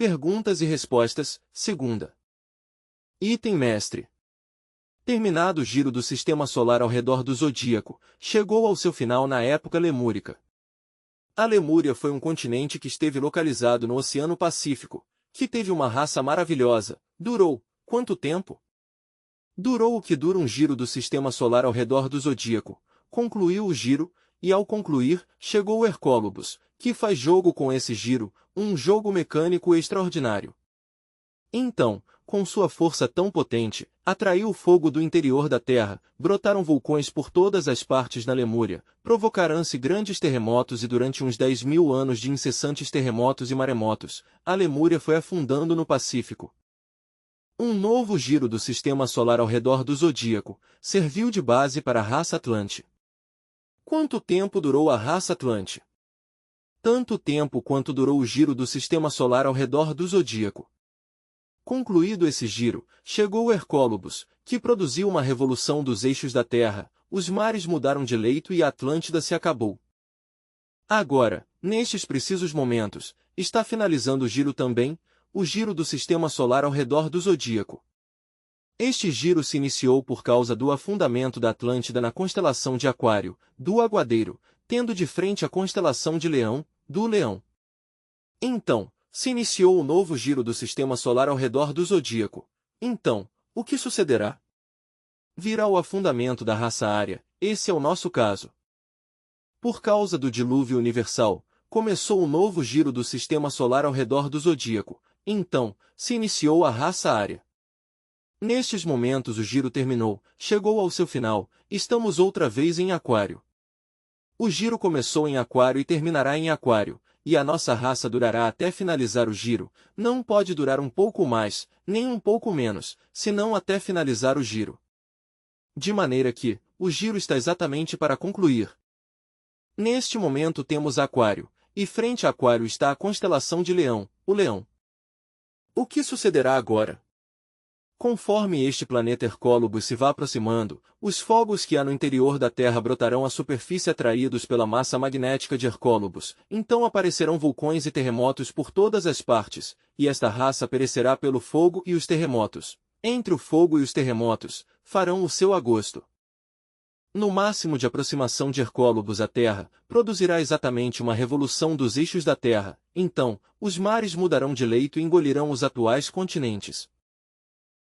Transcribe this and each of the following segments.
Perguntas e respostas, segunda. Item mestre. Terminado o giro do sistema solar ao redor do zodíaco, chegou ao seu final na época lemúrica. A Lemúria foi um continente que esteve localizado no Oceano Pacífico, que teve uma raça maravilhosa. Durou quanto tempo? Durou o que dura um giro do sistema solar ao redor do zodíaco. Concluiu o giro, e ao concluir, chegou Hercólobos, que faz jogo com esse giro, um jogo mecânico extraordinário. Então, com sua força tão potente, atraiu o fogo do interior da Terra, brotaram vulcões por todas as partes na Lemúria, provocaram-se grandes terremotos e durante uns 10.000 anos de incessantes terremotos e maremotos, a Lemúria foi afundando no Pacífico. Um novo giro do sistema solar ao redor do zodíaco serviu de base para a raça Atlante. Quanto tempo durou a raça Atlante? Tanto tempo quanto durou o giro do sistema solar ao redor do zodíaco. Concluído esse giro, chegou Hercólobos, que produziu uma revolução dos eixos da Terra, os mares mudaram de leito e a Atlântida se acabou. Agora, nestes precisos momentos, está finalizando o giro também, o giro do sistema solar ao redor do zodíaco. Este giro se iniciou por causa do afundamento da Atlântida na constelação de Aquário, do Aguadeiro, tendo de frente a constelação de Leão, do Leão. Então, se iniciou o novo giro do sistema solar ao redor do zodíaco. Então, o que sucederá? Virá o afundamento da raça Ária, esse é o nosso caso. Por causa do dilúvio universal, começou o novo giro do sistema solar ao redor do zodíaco. Então, se iniciou a raça Ária. Nestes momentos o giro terminou, chegou ao seu final, estamos outra vez em Aquário. O giro começou em Aquário e terminará em Aquário, e a nossa raça durará até finalizar o giro, não pode durar um pouco mais, nem um pouco menos, senão até finalizar o giro. De maneira que, o giro está exatamente para concluir. Neste momento temos Aquário, e frente a Aquário está a constelação de Leão, o Leão. O que sucederá agora? Conforme este planeta Hercólobos se vá aproximando, os fogos que há no interior da Terra brotarão à superfície atraídos pela massa magnética de Hercólobos, então aparecerão vulcões e terremotos por todas as partes, e esta raça perecerá pelo fogo e os terremotos. Entre o fogo e os terremotos, farão o seu agosto. No máximo de aproximação de Hercólobos à Terra, produzirá exatamente uma revolução dos eixos da Terra, então, os mares mudarão de leito e engolirão os atuais continentes.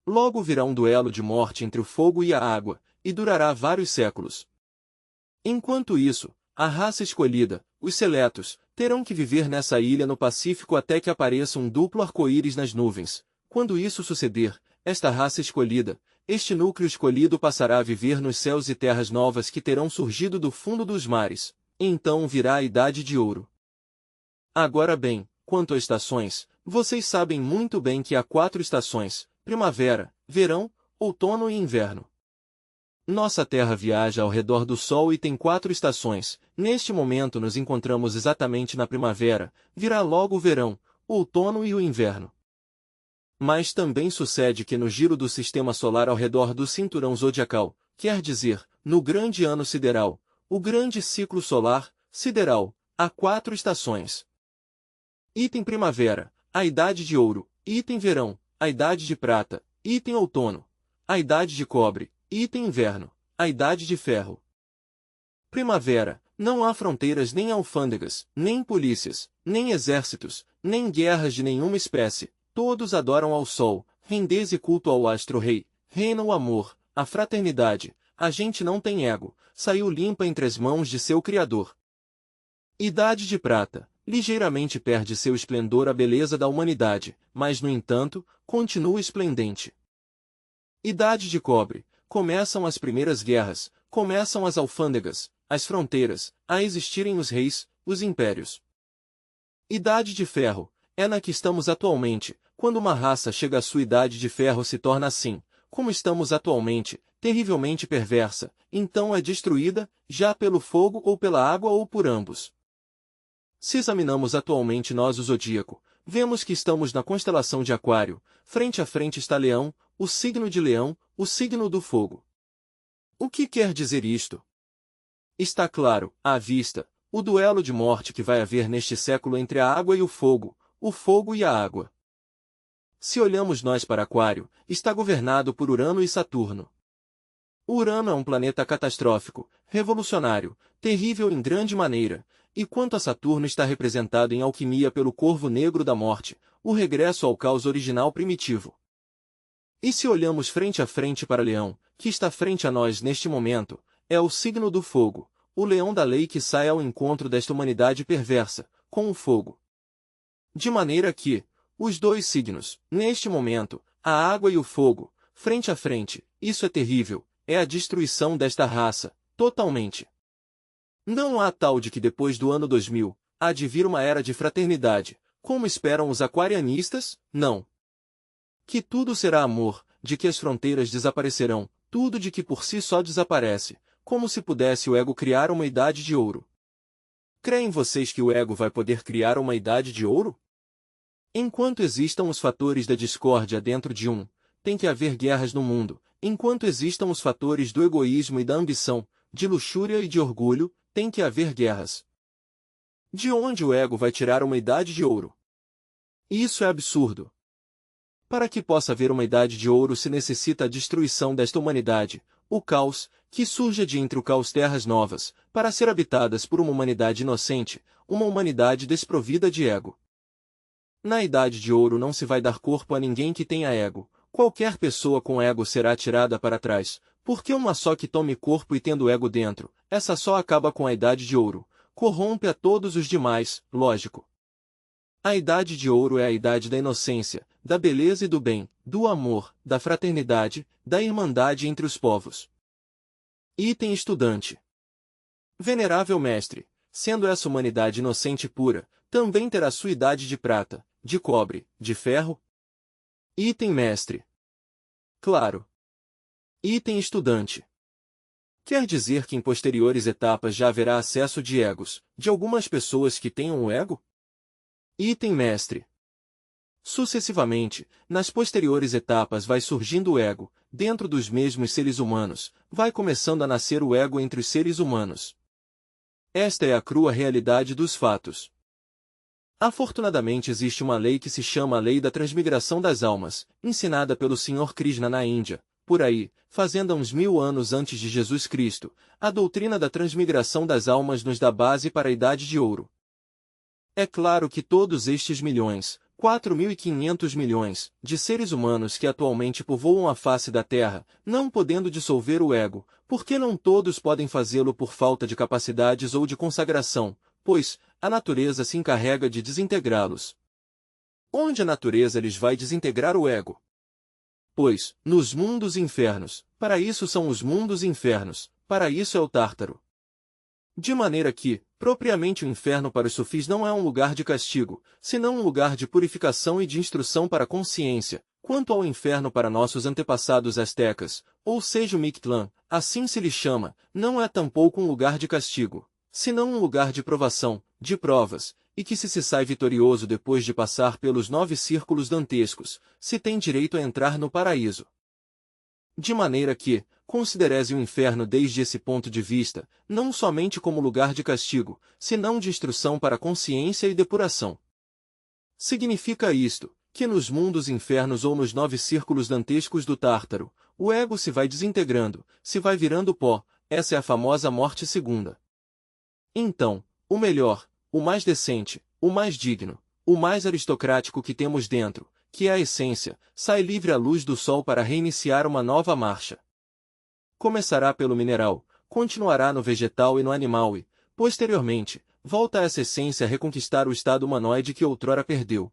Logo virá um duelo de morte entre o fogo e a água, e durará vários séculos. Enquanto isso, a raça escolhida, os seletos, terão que viver nessa ilha no Pacífico até que apareça um duplo arco-íris nas nuvens. Quando isso suceder, esta raça escolhida, este núcleo escolhido passará a viver nos céus e terras novas que terão surgido do fundo dos mares. Então virá a Idade de Ouro. Agora bem, quanto a estações, vocês sabem muito bem que há 4 estações: primavera, verão, outono e inverno. Nossa Terra viaja ao redor do Sol e tem 4 estações. Neste momento nos encontramos exatamente na primavera, virá logo o verão, o outono e o inverno. Mas também sucede que no giro do sistema solar ao redor do cinturão zodiacal, quer dizer, no grande ano sideral, o grande ciclo solar, sideral, há 4 estações. Item primavera, a Idade de Ouro; item verão, a Idade de Prata; item outono, a Idade de Cobre; item inverno, a Idade de Ferro. Primavera, não há fronteiras nem alfândegas, nem polícias, nem exércitos, nem guerras de nenhuma espécie, todos adoram ao sol, rendez e culto ao astro-rei, reina o amor, a fraternidade, a gente não tem ego, saiu limpa entre as mãos de seu Criador. Idade de Prata, ligeiramente perde seu esplendor a beleza da humanidade, mas no entanto, continua esplendente. Idade de Cobre, começam as primeiras guerras, começam as alfândegas, as fronteiras, a existirem os reis, os impérios. Idade de Ferro, é na que estamos atualmente. Quando uma raça chega à sua idade de ferro se torna assim, como estamos atualmente, terrivelmente perversa, então é destruída, já pelo fogo ou pela água ou por ambos. Se examinamos atualmente nós o zodíaco, vemos que estamos na constelação de Aquário, frente a frente está Leão, o signo de Leão, o signo do fogo. O que quer dizer isto? Está claro, à vista, o duelo de morte que vai haver neste século entre a água e o fogo e a água. se olhamos nós para Aquário, está governado por Urano e Saturno. Urano é um planeta catastrófico, revolucionário, terrível em grande maneira, e quanto a Saturno está representado em alquimia pelo corvo negro da morte, o regresso ao caos original primitivo. E se olhamos frente a frente para Leão, que está frente a nós neste momento, é o signo do fogo, o leão da lei que sai ao encontro desta humanidade perversa, com o fogo. De maneira que, os dois signos, neste momento, a água e o fogo, frente a frente, isso é terrível, é a destruição desta raça, totalmente. Não há tal de que depois do ano 2000, há de vir uma era de fraternidade, como esperam os aquarianistas, não. Que tudo será amor, de que as fronteiras desaparecerão, tudo de que por si só desaparece, como se pudesse o ego criar uma idade de ouro. Creem vocês que o ego vai poder criar uma idade de ouro? Enquanto existam os fatores da discórdia dentro de tem que haver guerras no mundo. Enquanto existam os fatores do egoísmo e da ambição, de luxúria e de orgulho, tem que haver guerras. De onde o ego vai tirar uma idade de ouro? Isso é absurdo. Para que possa haver uma idade de ouro se necessita a destruição desta humanidade, o caos, que surja de entre o caos terras novas, para ser habitadas por uma humanidade inocente, uma humanidade desprovida de ego. Na idade de ouro não se vai dar corpo a ninguém que tenha ego. Qualquer pessoa com ego será tirada para trás, porque uma só que tome corpo e tendo ego dentro, essa só acaba com a idade de ouro, corrompe a todos os demais, lógico. A idade de ouro é a idade da inocência, da beleza e do bem, do amor, da fraternidade, da irmandade entre os povos. Item estudante. Venerável mestre, sendo essa humanidade inocente e pura, também terá sua idade de prata, de cobre, de ferro? Item mestre. Claro. Item estudante. Quer dizer que em posteriores etapas já haverá acesso de egos, de algumas pessoas que tenham o ego? Item mestre. Sucessivamente, nas posteriores etapas vai surgindo o ego, dentro dos mesmos seres humanos, vai começando a nascer o ego entre os seres humanos. Esta é a crua realidade dos fatos. Afortunadamente existe uma lei que se chama a Lei da Transmigração das Almas, ensinada pelo Sr. Krishna na Índia, por aí, fazendo há uns 1000 anos antes de Jesus Cristo. A doutrina da transmigração das almas nos dá base para a Idade de Ouro. É claro que todos estes milhões, 4.500 milhões, de seres humanos que atualmente povoam a face da Terra, não podendo dissolver o ego, porque não todos podem fazê-lo por falta de capacidades ou de consagração, pois a natureza se encarrega de desintegrá-los. Onde a natureza lhes vai desintegrar o ego? Pois, nos mundos infernos, para isso são os mundos infernos, para isso é o Tártaro. De maneira que, propriamente o inferno para os sufis não é um lugar de castigo, senão um lugar de purificação e de instrução para a consciência, quanto ao inferno para nossos antepassados astecas, ou seja o Mictlán, assim se lhe chama, não é tampouco um lugar de castigo, senão um lugar de provação, de provas, e que se sai vitorioso depois de passar pelos 9 círculos dantescos, se tem direito a entrar no paraíso. De maneira que, considereze o inferno desde esse ponto de vista, não somente como lugar de castigo, senão de instrução para a consciência e depuração. Significa isto, que nos mundos infernos ou nos 9 círculos dantescos do Tártaro, o ego se vai desintegrando, se vai virando pó, essa é a famosa morte segunda. Então, o melhor, o mais decente, o mais digno, o mais aristocrático que temos dentro, que é a essência, sai livre à luz do sol para reiniciar uma nova marcha. Começará pelo mineral, continuará no vegetal e no animal e, posteriormente, volta a essa essência a reconquistar o estado humanoide que outrora perdeu.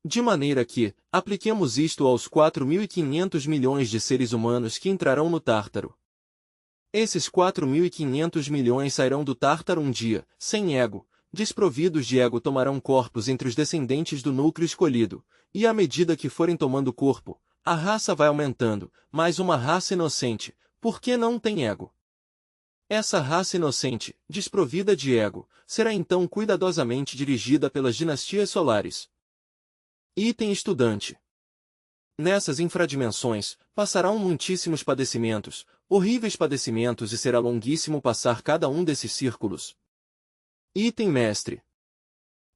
De maneira que, apliquemos isto aos 4.500 milhões de seres humanos que entrarão no Tártaro. Esses 4.500 milhões sairão do Tártaro um dia, sem ego, desprovidos de ego tomarão corpos entre os descendentes do núcleo escolhido, e à medida que forem tomando corpo, a raça vai aumentando, mas uma raça inocente, porque não tem ego. Essa raça inocente, desprovida de ego, será então cuidadosamente dirigida pelas dinastias solares. Item estudante. Nessas infradimensões, passarão muitíssimos padecimentos, horríveis padecimentos e será longuíssimo passar cada um desses círculos. Item mestre.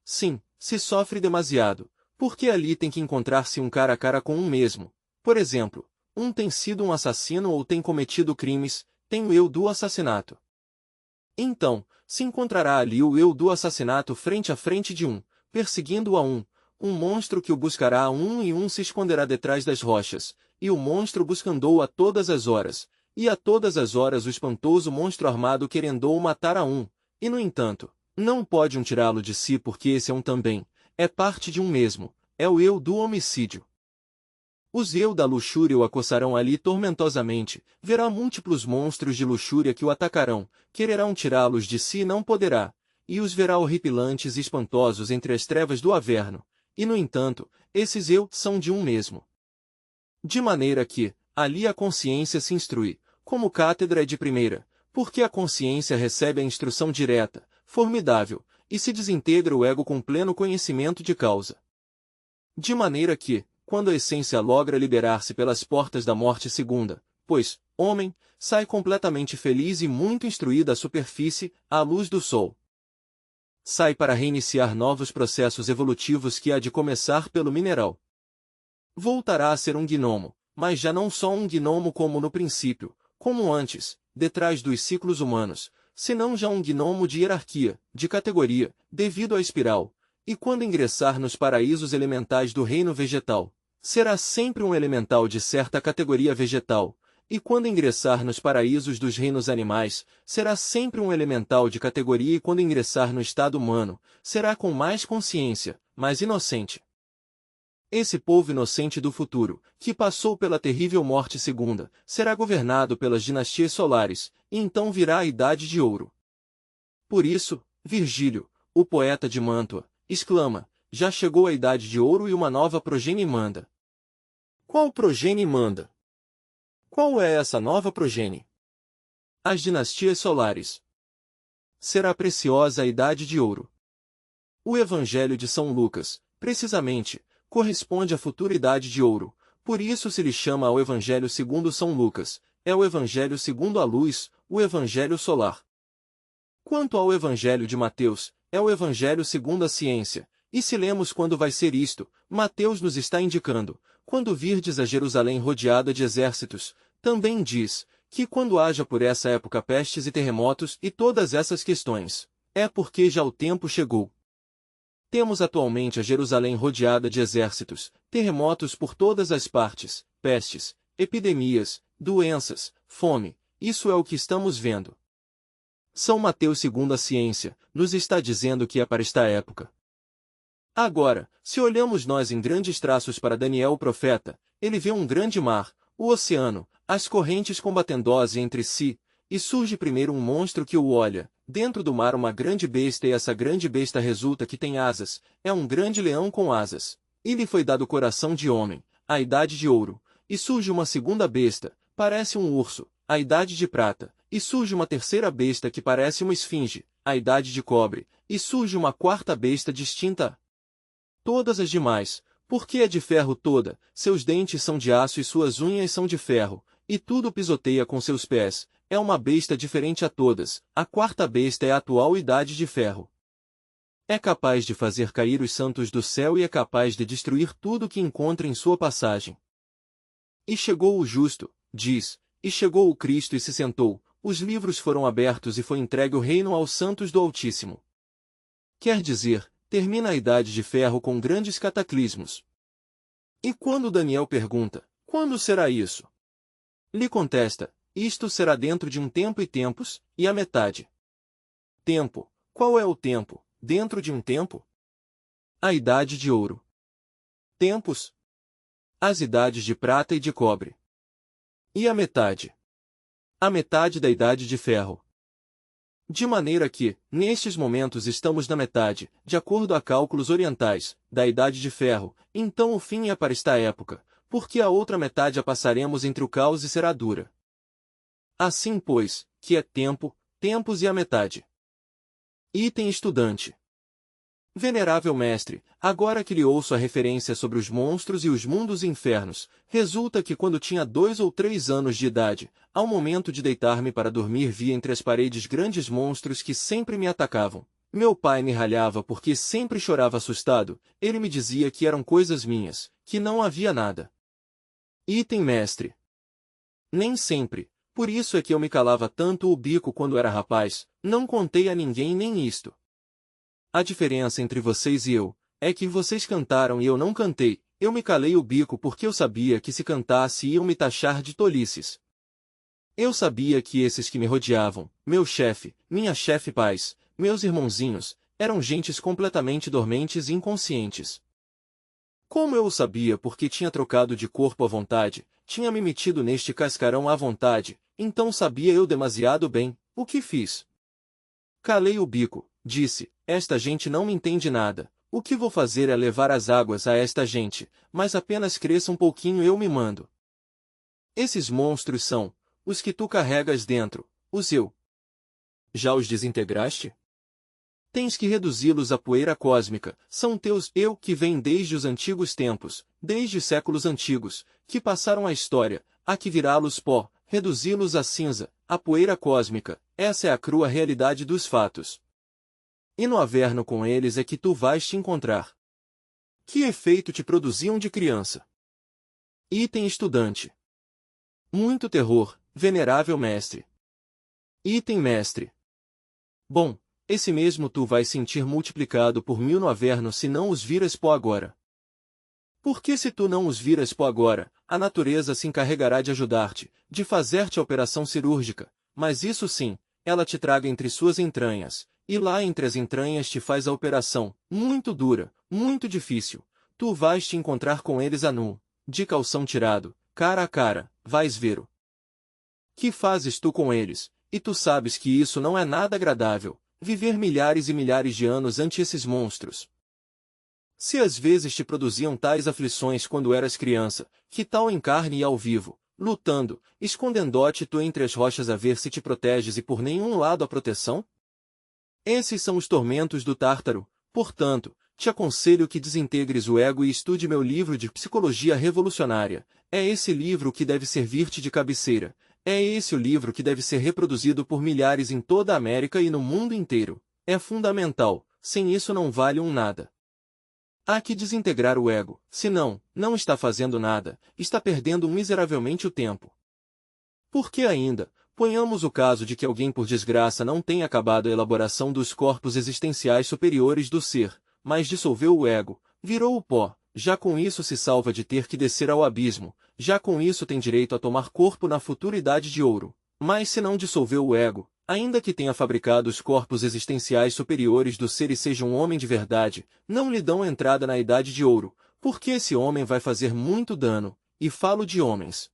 Sim, se sofre demasiado, Porque ali tem que encontrar-se um cara a cara com um mesmo. Por exemplo, um tem sido um assassino ou tem cometido crimes, tem o eu do assassinato. Então, se encontrará ali o eu do assassinato frente a frente de um, perseguindo a um monstro que o buscará a e um se esconderá detrás das rochas, e o monstro buscandou a todas as horas, e a todas as horas o espantoso monstro armado querendou matar a e no entanto, não pode um tirá-lo de si porque esse é um também, é parte de um mesmo, é o eu do homicídio. Os eu da luxúria o acossarão ali tormentosamente, verá múltiplos monstros de luxúria que o atacarão, quererão tirá-los de si e não poderá, e os verá horripilantes e espantosos entre as trevas do averno, e no entanto, esses eu são de um mesmo. De maneira que, ali a consciência se instrui, como cátedra é de primeira, porque a consciência recebe a instrução direta, formidável, e se desintegra o ego com pleno conhecimento de causa. De maneira que, quando a essência logra liberar-se pelas portas da morte segunda, pois, homem, sai completamente feliz e muito instruída à superfície, à luz do sol. Sai para reiniciar novos processos evolutivos que há de começar pelo mineral. Voltará a ser um gnomo, mas já não só um gnomo como no princípio, como antes, detrás dos ciclos humanos, senão já um gnomo de hierarquia, de categoria, devido à espiral, e quando ingressar nos paraísos elementais do reino vegetal, será sempre um elemental de certa categoria vegetal, e quando ingressar nos paraísos dos reinos animais, será sempre um elemental de categoria e quando ingressar no estado humano, será com mais consciência, mais inocente. Esse povo inocente do futuro, que passou pela terrível morte segunda, será governado pelas dinastias solares, e então virá a Idade de Ouro. Por isso, Virgílio, o poeta de Mântua, exclama, já chegou a Idade de Ouro e uma nova progenie manda. Qual progenie manda? Qual é essa nova progenie? As dinastias solares. Será preciosa a Idade de Ouro. O Evangelho de São Lucas, precisamente, corresponde à futura Idade de Ouro, por isso se lhe chama ao Evangelho segundo São Lucas, é o Evangelho segundo a luz, o Evangelho solar. Quanto ao Evangelho de Mateus, é o Evangelho segundo a ciência, e se lemos quando vai ser isto, Mateus nos está indicando, quando virdes a Jerusalém rodeada de exércitos, também diz, que quando haja por essa época pestes e terremotos e todas essas questões, é porque já o tempo chegou. Temos atualmente a Jerusalém rodeada de exércitos, terremotos por todas as partes, pestes, epidemias, doenças, fome, isso é o que estamos vendo. São Mateus segundo a ciência, nos está dizendo que é para esta época. Agora, se olhamos nós em grandes traços para Daniel o profeta, ele vê um grande mar, o oceano, as correntes combatendose entre si, e surge primeiro um monstro que o olha, dentro do mar uma grande besta e essa grande besta resulta que tem asas, é um grande leão com asas. E lhe foi dado coração de homem, a idade de ouro, e surge uma segunda besta, parece um urso, a idade de prata, e surge uma terceira besta que parece uma esfinge, a idade de cobre, e surge uma quarta besta distinta todas as demais, porque é de ferro toda, seus dentes são de aço e suas unhas são de ferro, e tudo pisoteia com seus pés, é uma besta diferente a todas, a quarta besta é a atual idade de ferro. É capaz de fazer cair os santos do céu e é capaz de destruir tudo que encontra em sua passagem. E chegou o justo, diz, e chegou o Cristo e se sentou, os livros foram abertos e foi entregue o reino aos santos do Altíssimo. Quer dizer, termina a idade de ferro com grandes cataclismos. E quando Daniel pergunta, quando será isso? Lhe contesta, isto será dentro de um tempo e tempos, e a metade. Tempo, qual é o tempo, dentro de um tempo? A idade de ouro. Tempos? As idades de prata e de cobre. E a metade? A metade da idade de ferro. De maneira que, nestes momentos estamos na metade, de acordo a cálculos orientais, da idade de ferro, então o fim é para esta época, porque a outra metade a passaremos entre o caos e será dura. Assim pois, que é tempo, tempos e a metade. Item estudante. Venerável mestre, agora que lhe ouço a referência sobre os monstros e os mundos infernos, resulta que quando tinha 2 ou 3 anos de idade, ao momento de deitar-me para dormir vi entre as paredes grandes monstros que sempre me atacavam, Meu pai me ralhava porque sempre chorava assustado, ele me dizia que eram coisas minhas, que não havia nada. Item mestre. Nem sempre, por isso é que eu me calava tanto o bico quando era rapaz, não contei a ninguém nem isto. A diferença entre vocês e eu, é que vocês cantaram e eu não cantei, eu me calei o bico porque eu sabia que se cantasse iam me taxar de tolices. Eu sabia que esses que me rodeavam, meu chefe, minha chefe pais, meus irmãozinhos, eram gentes completamente dormentes e inconscientes. Como eu o sabia porque tinha trocado de corpo à vontade, tinha me metido neste cascarão à vontade, então sabia eu demasiado bem, o que fiz. Calei o bico, disse, esta gente não me entende nada, o que vou fazer é levar as águas a esta gente, mas apenas cresça um pouquinho eu me mando. Esses monstros são, os que tu carregas dentro, os eu. Já os desintegraste? Tens que reduzi-los à poeira cósmica, são teus eu que vêm desde os antigos tempos, desde séculos antigos, que passaram a história, há que virá-los pó, reduzi-los à cinza, à poeira cósmica, essa é a crua realidade dos fatos. E no averno com eles é que tu vais te encontrar. Que efeito te produziam de criança? Item estudante. Muito terror, venerável mestre. Item mestre. Bom, esse mesmo tu vais sentir multiplicado por 1000 no averno se não os viras pó agora. Porque se tu não os viras pó agora, a natureza se encarregará de ajudar-te, de fazer-te a operação cirúrgica, mas isso sim, ela te traga entre suas entranhas, e lá entre as entranhas te faz a operação, muito dura, muito difícil. Tu vais te encontrar com eles a nu, de calção tirado, cara a cara, vais ver-o. Que fazes tu com eles, e tu sabes que isso não é nada agradável, viver milhares e milhares de anos ante esses monstros. Se às vezes te produziam tais aflições quando eras criança, que tal em carne e ao vivo, lutando, escondendo-te tu entre as rochas a ver se te proteges e por nenhum lado a proteção? Esses são os tormentos do Tártaro, portanto, te aconselho que desintegres o ego e estude meu livro de Psicologia Revolucionária. É esse livro que deve servir-te de cabeceira. É esse o livro que deve ser reproduzido por milhares em toda a América e no mundo inteiro. É fundamental, sem isso não vale um nada. Há que desintegrar o ego, senão, não está fazendo nada, está perdendo miseravelmente o tempo. Porque ainda, ponhamos o caso de que alguém por desgraça não tenha acabado a elaboração dos corpos existenciais superiores do ser, mas dissolveu o ego, virou o pó, já com isso se salva de ter que descer ao abismo, já com isso tem direito a tomar corpo na futura idade de ouro. Mas se não dissolveu o ego, ainda que tenha fabricado os corpos existenciais superiores do ser e seja um homem de verdade, não lhe dão entrada na idade de ouro, porque esse homem vai fazer muito dano, e falo de homens.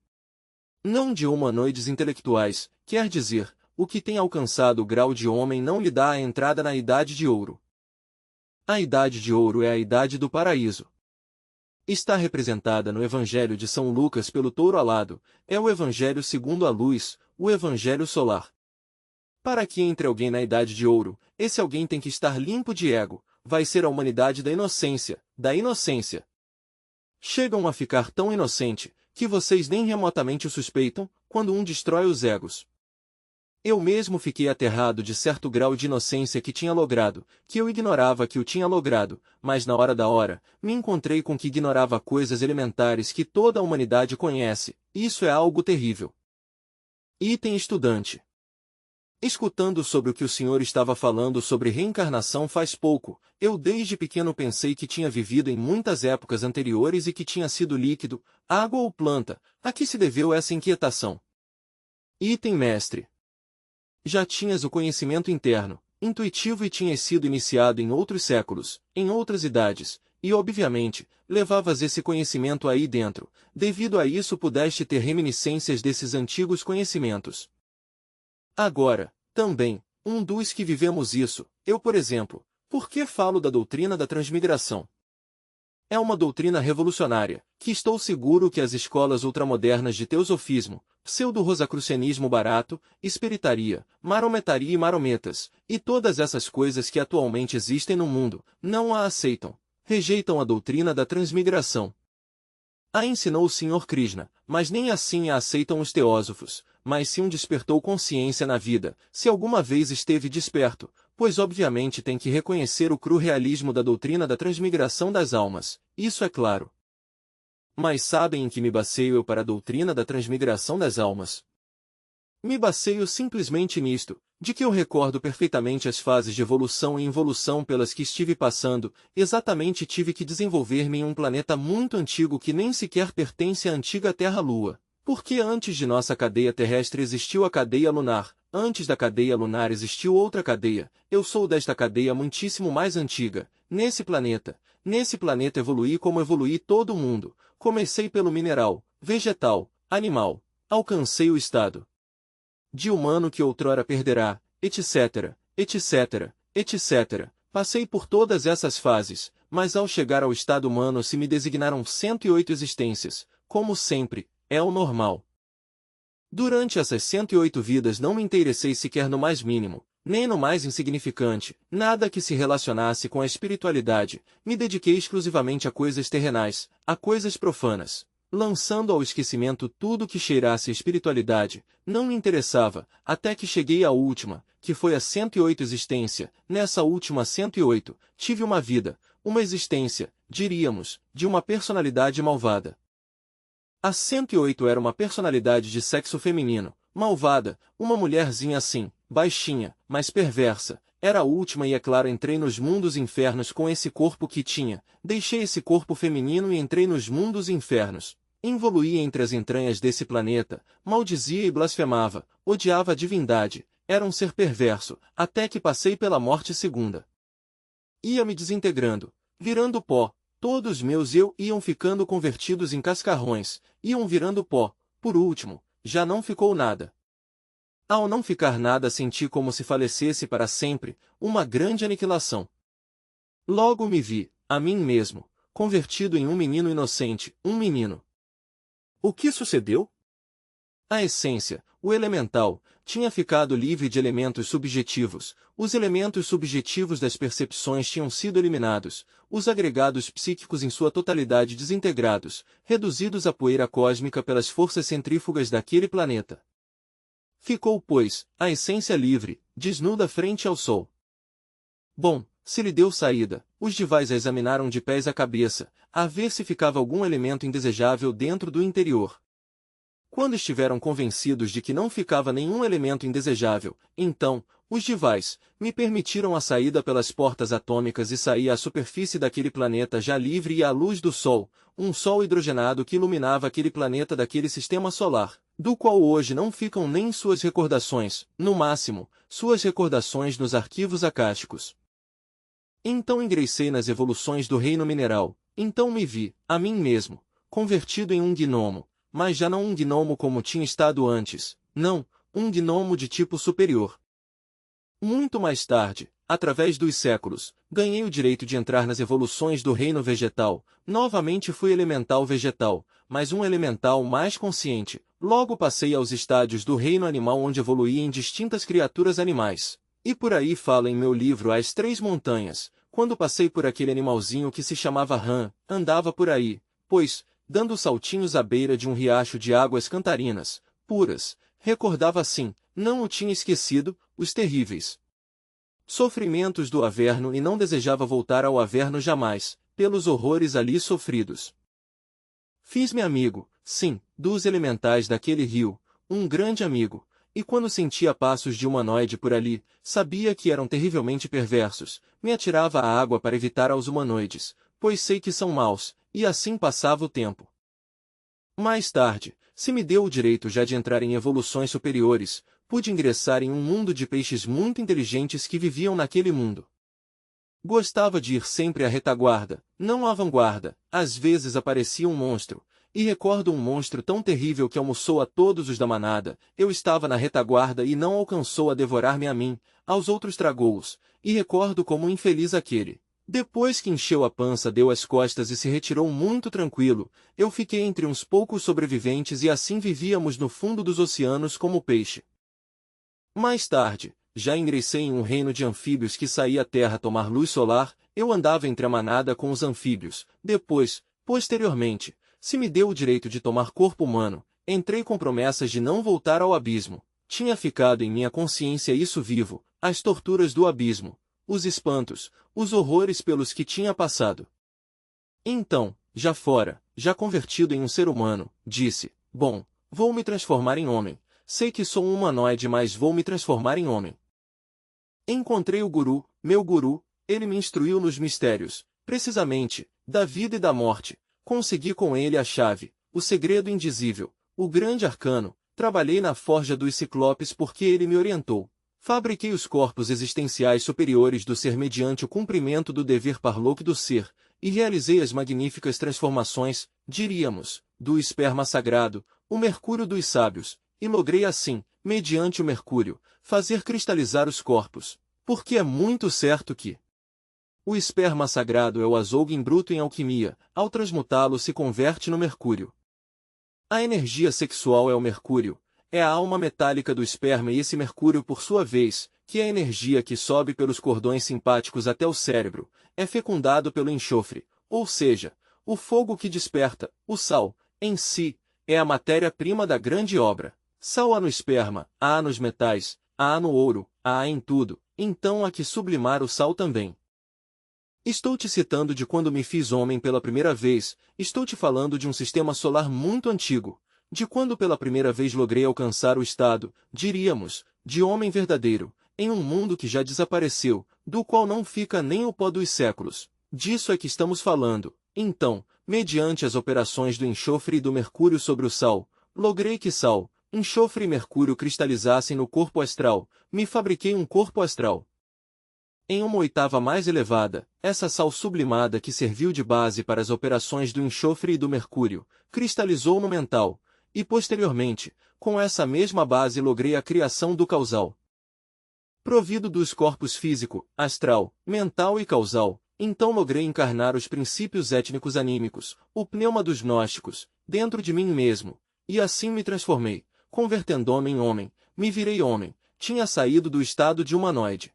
Não de humanoides intelectuais, quer dizer, o que tem alcançado o grau de homem não lhe dá a entrada na idade de ouro. A idade de ouro é a idade do paraíso. Está representada no Evangelho de São Lucas pelo touro alado, é o Evangelho segundo a luz, o Evangelho solar. Para que entre alguém na idade de ouro, esse alguém tem que estar limpo de ego, vai ser a humanidade da inocência, da inocência. Chegam a ficar tão inocente, que vocês nem remotamente o suspeitam, quando um destrói os egos. Eu mesmo fiquei aterrado de certo grau de inocência que tinha logrado, que eu ignorava que o tinha logrado, mas na hora da hora, me encontrei com que ignorava coisas elementares que toda a humanidade conhece, isso é algo terrível. Item estudante. Escutando sobre o que o senhor estava falando sobre reencarnação faz pouco, eu desde pequeno pensei que tinha vivido em muitas épocas anteriores e que tinha sido líquido, água ou planta, a que se deveu essa inquietação? Item mestre. Já tinhas o conhecimento interno, intuitivo e tinhas sido iniciado em outros séculos, em outras idades, e obviamente, levavas esse conhecimento aí dentro, devido a isso pudeste ter reminiscências desses antigos conhecimentos. Agora, também, um dos que vivemos isso, eu por exemplo, por que falo da doutrina da transmigração? É uma doutrina revolucionária, que estou seguro que as escolas ultramodernas de teosofismo, pseudo-rosacrucianismo barato, espiritaria, marometaria e marometas, e todas essas coisas que atualmente existem no mundo, não a aceitam, rejeitam a doutrina da transmigração. A ensinou o Sr. Krishna, mas nem assim a aceitam os teósofos, mas se um despertou consciência na vida, se alguma vez esteve desperto, pois obviamente tem que reconhecer o cru realismo da doutrina da transmigração das almas, isso é claro. Mas sabem em que me baseio eu para a doutrina da transmigração das almas? Me baseio simplesmente nisto, de que eu recordo perfeitamente as fases de evolução e involução pelas que estive passando, exatamente tive que desenvolver-me em um planeta muito antigo que nem sequer pertence à antiga Terra-Lua. Porque antes de nossa cadeia terrestre existiu a cadeia lunar, antes da cadeia lunar existiu outra cadeia, eu sou desta cadeia muitíssimo mais antiga, nesse planeta evoluí como evoluí todo o mundo, comecei pelo mineral, vegetal, animal, alcancei o estado de humano que outrora perderá, etc., etc., etc. Passei por todas essas fases, mas ao chegar ao estado humano se me designaram 108 existências, como sempre, é o normal. Durante essas 108 vidas não me interessei sequer no mais mínimo, nem no mais insignificante, nada que se relacionasse com a espiritualidade, me dediquei exclusivamente a coisas terrenais, a coisas profanas. Lançando ao esquecimento tudo que cheirasse espiritualidade, não me interessava, até que cheguei à última, que foi a 108 existência. Nessa última 108, tive uma vida, uma existência, diríamos, de uma personalidade malvada. A 108 era uma personalidade de sexo feminino, malvada, uma mulherzinha assim, baixinha, mas perversa. Era a última e é claro entrei nos mundos infernos com esse corpo que tinha, deixei esse corpo feminino e entrei nos mundos infernos. Involuí entre as entranhas desse planeta, maldizia e blasfemava, odiava a divindade, era um ser perverso, até que passei pela morte segunda. Ia me desintegrando, virando pó, todos meus eu iam ficando convertidos em cascarrões, iam virando pó, por último, já não ficou nada. Ao não ficar nada senti como se falecesse para sempre, uma grande aniquilação. Logo me vi, a mim mesmo, convertido em um menino inocente, um menino. O que sucedeu? A essência, o elemental, tinha ficado livre de elementos subjetivos, os elementos subjetivos das percepções tinham sido eliminados, os agregados psíquicos em sua totalidade desintegrados, reduzidos a poeira cósmica pelas forças centrífugas daquele planeta. Ficou, pois, a essência livre, desnuda frente ao sol. Bom, se lhe deu saída, os divais a examinaram de pés à cabeça, a ver se ficava algum elemento indesejável dentro do interior. Quando estiveram convencidos de que não ficava nenhum elemento indesejável, então, os divais, me permitiram a saída pelas portas atômicas e saí à superfície daquele planeta já livre e à luz do Sol, um Sol hidrogenado que iluminava aquele planeta daquele sistema solar, do qual hoje não ficam nem suas recordações, no máximo, suas recordações nos arquivos acásticos. Então ingressei nas evoluções do reino mineral, então me vi, a mim mesmo, convertido em um gnomo, mas já não um gnomo como tinha estado antes, não, um gnomo de tipo superior. Muito mais tarde, através dos séculos, ganhei o direito de entrar nas evoluções do reino vegetal, novamente fui elemental vegetal, mas um elemental mais consciente, logo passei aos estádios do reino animal onde evoluí em distintas criaturas animais. E por aí falo em meu livro As Três Montanhas, quando passei por aquele animalzinho que se chamava rã, andava por aí, pois, dando saltinhos à beira de um riacho de águas cantarinas, puras, recordava assim, não o tinha esquecido, os terríveis sofrimentos do Averno e não desejava voltar ao Averno jamais, pelos horrores ali sofridos. Fiz-me amigo, sim, dos elementais daquele rio, um grande amigo, e quando sentia passos de humanoide por ali, sabia que eram terrivelmente perversos, me atirava à água para evitar aos humanoides, pois sei que são maus, e assim passava o tempo. Mais tarde, se me deu o direito já de entrar em evoluções superiores, pude ingressar em um mundo de peixes muito inteligentes que viviam naquele mundo. Gostava de ir sempre à retaguarda, não à vanguarda, às vezes aparecia um monstro, e recordo um monstro tão terrível que almoçou a todos os da manada, eu estava na retaguarda e não alcançou a devorar-me a mim, aos outros tragou-os, e recordo como infeliz aquele. Depois que encheu a pança deu as costas e se retirou muito tranquilo, eu fiquei entre uns poucos sobreviventes e assim vivíamos no fundo dos oceanos como peixe. Mais tarde, já ingressei em um reino de anfíbios que saía à terra tomar luz solar, eu andava entre a manada com os anfíbios, depois, posteriormente, se me deu o direito de tomar corpo humano, entrei com promessas de não voltar ao abismo. Tinha ficado em minha consciência isso vivo, as torturas do abismo, os espantos, os horrores pelos que tinha passado. Então, já fora, já convertido em um ser humano, disse, bom, vou me transformar em homem. Sei que sou um humanoide, mas vou me transformar em homem. Encontrei o guru, meu guru, ele me instruiu nos mistérios, precisamente, da vida e da morte. Consegui com ele a chave, o segredo indizível, o grande arcano. Trabalhei na forja dos ciclopes porque ele me orientou. Fabriquei os corpos existenciais superiores do ser mediante o cumprimento do dever parloque do ser, e realizei as magníficas transformações, diríamos, do esperma sagrado, o mercúrio dos sábios, e logrei assim, mediante o mercúrio, fazer cristalizar os corpos, porque é muito certo que o esperma sagrado é o azougue em bruto em alquimia, ao transmutá-lo se converte no mercúrio. A energia sexual é o mercúrio, é a alma metálica do esperma e esse mercúrio por sua vez, que é a energia que sobe pelos cordões simpáticos até o cérebro, é fecundado pelo enxofre, ou seja, o fogo que desperta, o sal, em si, é a matéria-prima da grande obra. Sal há no esperma, há nos metais, há no ouro, há em tudo, então há que sublimar o sal também. Estou te citando de quando me fiz homem pela primeira vez, estou te falando de um sistema solar muito antigo, de quando pela primeira vez logrei alcançar o estado, diríamos, de homem verdadeiro, em um mundo que já desapareceu, do qual não fica nem o pó dos séculos. Disso é que estamos falando. Então, mediante as operações do enxofre e do mercúrio sobre o sal, logrei que sal, enxofre e mercúrio cristalizassem no corpo astral, me fabriquei um corpo astral. Em uma oitava mais elevada, essa sal sublimada que serviu de base para as operações do enxofre e do mercúrio, cristalizou no mental, e posteriormente, com essa mesma base logrei a criação do causal. Provido dos corpos físico, astral, mental e causal, então logrei encarnar os princípios étnicos anímicos, o pneuma dos gnósticos, dentro de mim mesmo, e assim me transformei, convertendo-me em homem, me virei homem, tinha saído do estado de humanoide.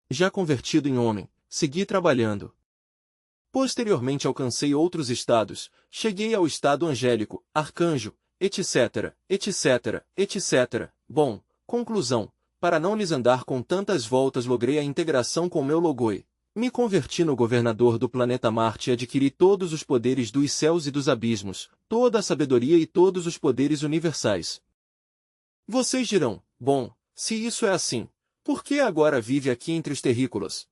Já convertido em homem, segui trabalhando. Posteriormente alcancei outros estados, cheguei ao estado angélico, arcanjo, etc., etc., etc. Bom, conclusão, para não lhes andar com tantas voltas logrei a integração com meu logoi. Me converti no governador do planeta Marte e adquiri todos os poderes dos céus e dos abismos, toda a sabedoria e todos os poderes universais. Vocês dirão, bom, se isso é assim, por que agora vive aqui entre os terrícolas?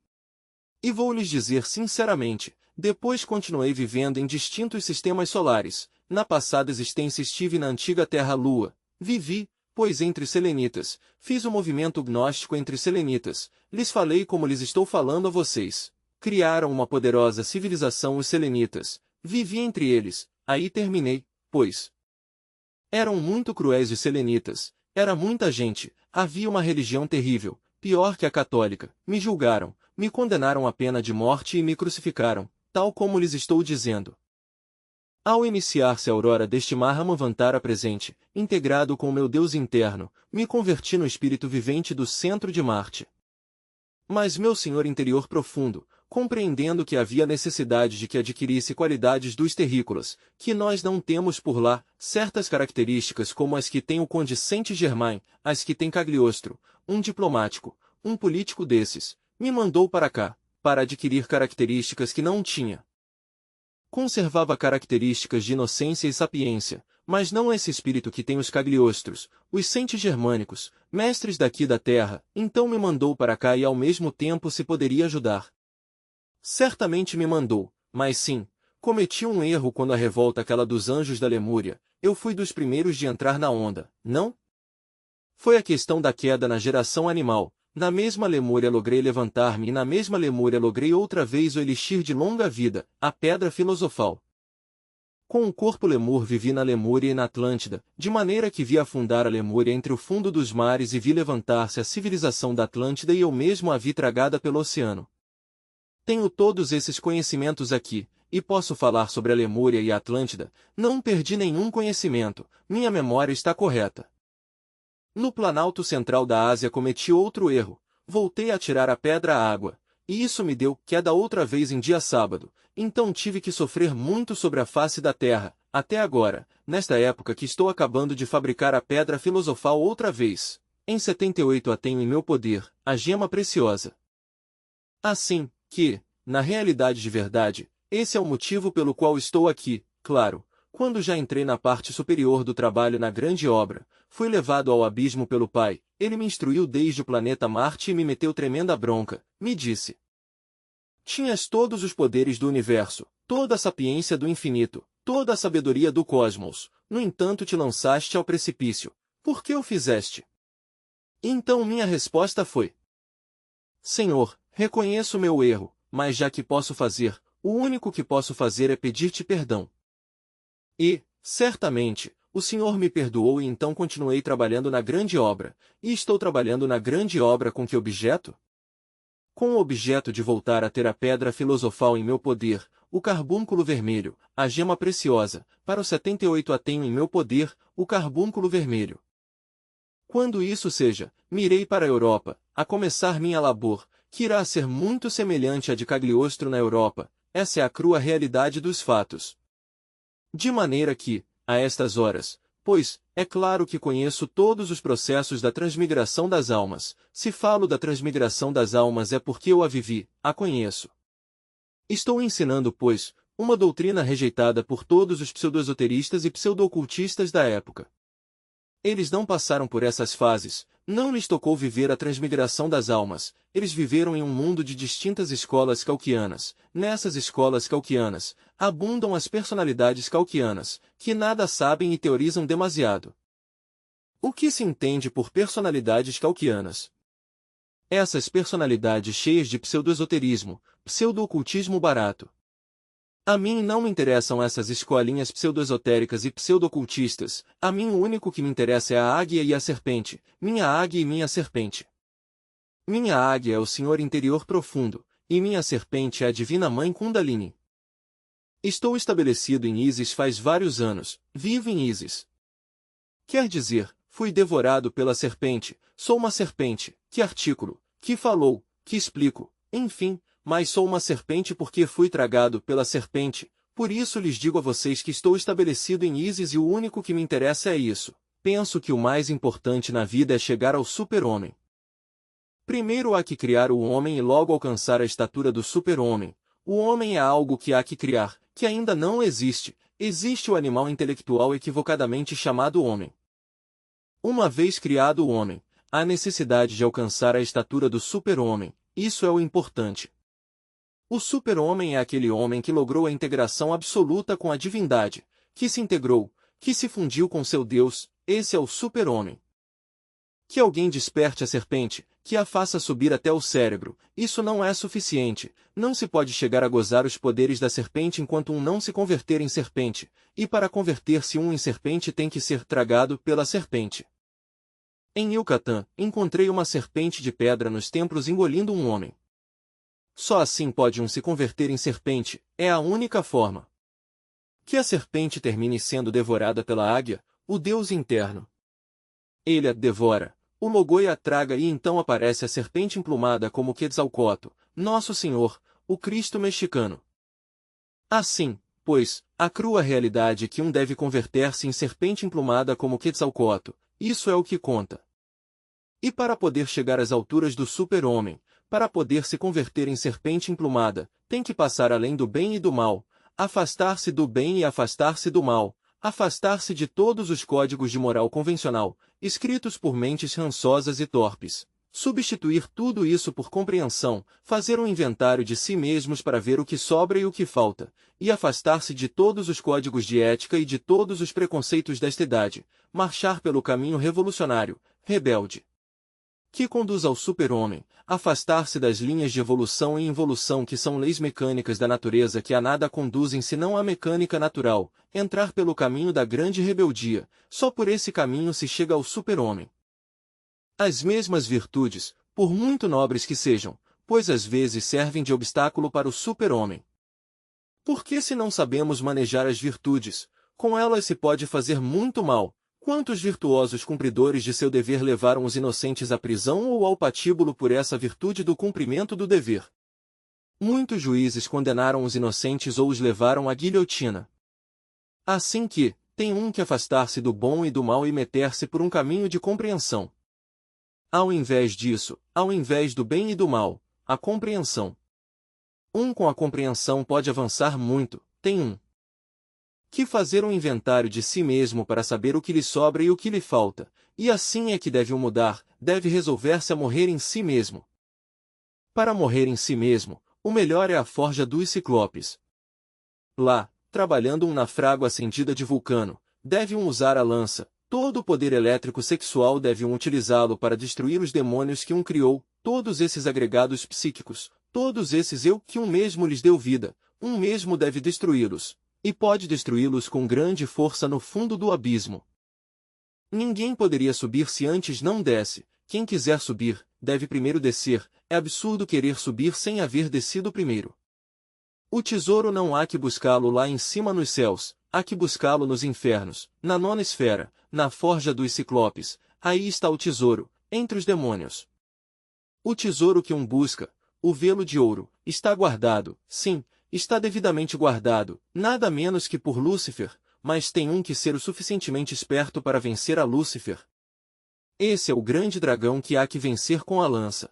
E vou lhes dizer sinceramente, depois continuei vivendo em distintos sistemas solares. Na passada existência estive na antiga Terra-Lua. Vivi, pois entre selenitas, fiz o movimento gnóstico entre selenitas, lhes falei como lhes estou falando a vocês. Criaram uma poderosa civilização os selenitas. Vivi entre eles, aí terminei, pois eram muito cruéis os selenitas, era muita gente, havia uma religião terrível, pior que a católica, me julgaram, me condenaram à pena de morte e me crucificaram, tal como lhes estou dizendo. Ao iniciar-se a aurora deste Mahamavantara presente, integrado com o meu Deus interno, me converti no espírito vivente do centro de Marte. Mas meu Senhor interior profundo, compreendendo que havia necessidade de que adquirisse qualidades dos terrícolas, que nós não temos por lá, certas características como as que tem o Conde Saint-Germain, as que tem Cagliostro, um diplomático, um político desses, me mandou para cá, para adquirir características que não tinha. Conservava características de inocência e sapiência, mas não esse espírito que tem os Cagliostros, os Saint-Germânicos, mestres daqui da terra, então me mandou para cá e ao mesmo tempo se poderia ajudar. Certamente me mandou, mas sim, cometi um erro quando a revolta aquela dos anjos da Lemúria, eu fui dos primeiros de entrar na onda, não? Foi a questão da queda na geração animal, na mesma Lemúria logrei levantar-me e na mesma Lemúria logrei outra vez o elixir de longa vida, a pedra filosofal. Com o corpo lemur vivi na Lemúria e na Atlântida, de maneira que vi afundar a Lemúria entre o fundo dos mares e vi levantar-se a civilização da Atlântida e eu mesmo a vi tragada pelo oceano. Tenho todos esses conhecimentos aqui, e posso falar sobre a Lemúria e a Atlântida, não perdi nenhum conhecimento, minha memória está correta. No planalto central da Ásia cometi outro erro, voltei a tirar a pedra à água, e isso me deu queda outra vez em dia sábado, então tive que sofrer muito sobre a face da terra, até agora, nesta época que estou acabando de fabricar a pedra filosofal outra vez. em 78 a tenho em meu poder, a gema preciosa. Assim, que, na realidade de verdade, esse é o motivo pelo qual estou aqui, claro, quando já entrei na parte superior do trabalho na grande obra, fui levado ao abismo pelo Pai, ele me instruiu desde o planeta Marte e me meteu tremenda bronca, me disse. Tinhas todos os poderes do universo, toda a sapiência do infinito, toda a sabedoria do cosmos, no entanto te lançaste ao precipício. Por que o fizeste? Então minha resposta foi: Senhor, reconheço meu erro, mas já que posso fazer, o único que posso fazer é pedir-te perdão. E, certamente, o Senhor me perdoou e então continuei trabalhando na grande obra. E estou trabalhando na grande obra com que objeto? Com o objeto de voltar a ter a pedra filosofal em meu poder, o carbúnculo vermelho, a gema preciosa, para o 78 a tenho em meu poder, o carbúnculo vermelho. Quando isso seja, mirei para a Europa, a começar minha labor, que irá ser muito semelhante à de Cagliostro na Europa. Essa é a crua realidade dos fatos. De maneira que, a estas horas, pois, é claro que conheço todos os processos da transmigração das almas, se falo da transmigração das almas é porque eu a vivi, a conheço. Estou ensinando, pois, uma doutrina rejeitada por todos os pseudo-esoteristas e pseudo-ocultistas da época. Eles não passaram por essas fases, não lhes tocou viver a transmigração das almas, eles viveram em um mundo de distintas escolas cauquianas. Nessas escolas cauquianas, abundam as personalidades cauquianas, que nada sabem e teorizam demasiado. O que se entende por personalidades cauquianas? Essas personalidades cheias de pseudo-esoterismo, pseudo-ocultismo barato. A mim não me interessam essas escolinhas pseudo-esotéricas e pseudo-ocultistas, a mim o único que me interessa é a águia e a serpente, minha águia e minha serpente. Minha águia é o Senhor interior profundo, e minha serpente é a Divina Mãe Kundalini. Estou estabelecido em Isis faz vários anos, vivo em Isis. Quer dizer, fui devorado pela serpente, sou uma serpente, que articulo, que falou, que explico, enfim, mas sou uma serpente porque fui tragado pela serpente, por isso lhes digo a vocês que estou estabelecido em Isis e o único que me interessa é isso. Penso que o mais importante na vida é chegar ao super-homem. Primeiro há que criar o homem e logo alcançar a estatura do super-homem. O homem é algo que há que criar, que ainda não existe. Existe o animal intelectual equivocadamente chamado homem. Uma vez criado o homem, há necessidade de alcançar a estatura do super-homem. Isso é o importante. O super-homem é aquele homem que logrou a integração absoluta com a divindade, que se integrou, que se fundiu com seu Deus, esse é o super-homem. Que alguém desperte a serpente, que a faça subir até o cérebro, isso não é suficiente, não se pode chegar a gozar os poderes da serpente enquanto um não se converter em serpente, e para converter-se um em serpente tem que ser tragado pela serpente. Em Yucatán, encontrei uma serpente de pedra nos templos engolindo um homem. Só assim pode um se converter em serpente, é a única forma. Que a serpente termine sendo devorada pela águia, o Deus interno. Ele a devora, o Mogoi a traga e então aparece a serpente emplumada como Quetzalcóatl, Nosso Senhor, o Cristo mexicano. Assim, pois, a crua realidade é que um deve converter-se em serpente emplumada como Quetzalcóatl, isso é o que conta. E para poder chegar às alturas do super-homem, para poder se converter em serpente emplumada, tem que passar além do bem e do mal, afastar-se do bem e afastar-se do mal, afastar-se de todos os códigos de moral convencional, escritos por mentes rançosas e torpes, substituir tudo isso por compreensão, fazer um inventário de si mesmos para ver o que sobra e o que falta, e afastar-se de todos os códigos de ética e de todos os preconceitos desta idade, marchar pelo caminho revolucionário, rebelde, que conduz ao super-homem, afastar-se das linhas de evolução e involução que são leis mecânicas da natureza que a nada conduzem senão a mecânica natural, entrar pelo caminho da grande rebeldia, só por esse caminho se chega ao super-homem. As mesmas virtudes, por muito nobres que sejam, pois às vezes servem de obstáculo para o super-homem. Porque se não sabemos manejar as virtudes, com elas se pode fazer muito mal. Quantos virtuosos cumpridores de seu dever levaram os inocentes à prisão ou ao patíbulo por essa virtude do cumprimento do dever? Muitos juízes condenaram os inocentes ou os levaram à guilhotina. Assim que, tem um que afastar-se do bom e do mal e meter-se por um caminho de compreensão. Ao invés disso, ao invés do bem e do mal, a compreensão. Com a compreensão pode avançar muito, tem que fazer um inventário de si mesmo para saber o que lhe sobra e o que lhe falta, e assim é que deve o mudar, deve resolver-se a morrer em si mesmo. Para morrer em si mesmo, o melhor é a forja dos ciclopes. Lá, trabalhando na frágua acendida de Vulcano, deve usar a lança, todo o poder elétrico sexual deve utilizá-lo para destruir os demônios que criou, todos esses agregados psíquicos, todos esses eu que mesmo lhes deu vida, mesmo deve destruí-los, e pode destruí-los com grande força no fundo do abismo. Ninguém poderia subir se antes não desce, quem quiser subir, deve primeiro descer, é absurdo querer subir sem haver descido primeiro. O tesouro não há que buscá-lo lá em cima nos céus, há que buscá-lo nos infernos, na nona esfera, na forja dos ciclopes, aí está o tesouro, entre os demônios. O tesouro que busca, o velo de ouro, está guardado, sim, está devidamente guardado, nada menos que por Lúcifer, mas tem que ser o suficientemente esperto para vencer a Lúcifer. Esse é o grande dragão que há que vencer com a lança.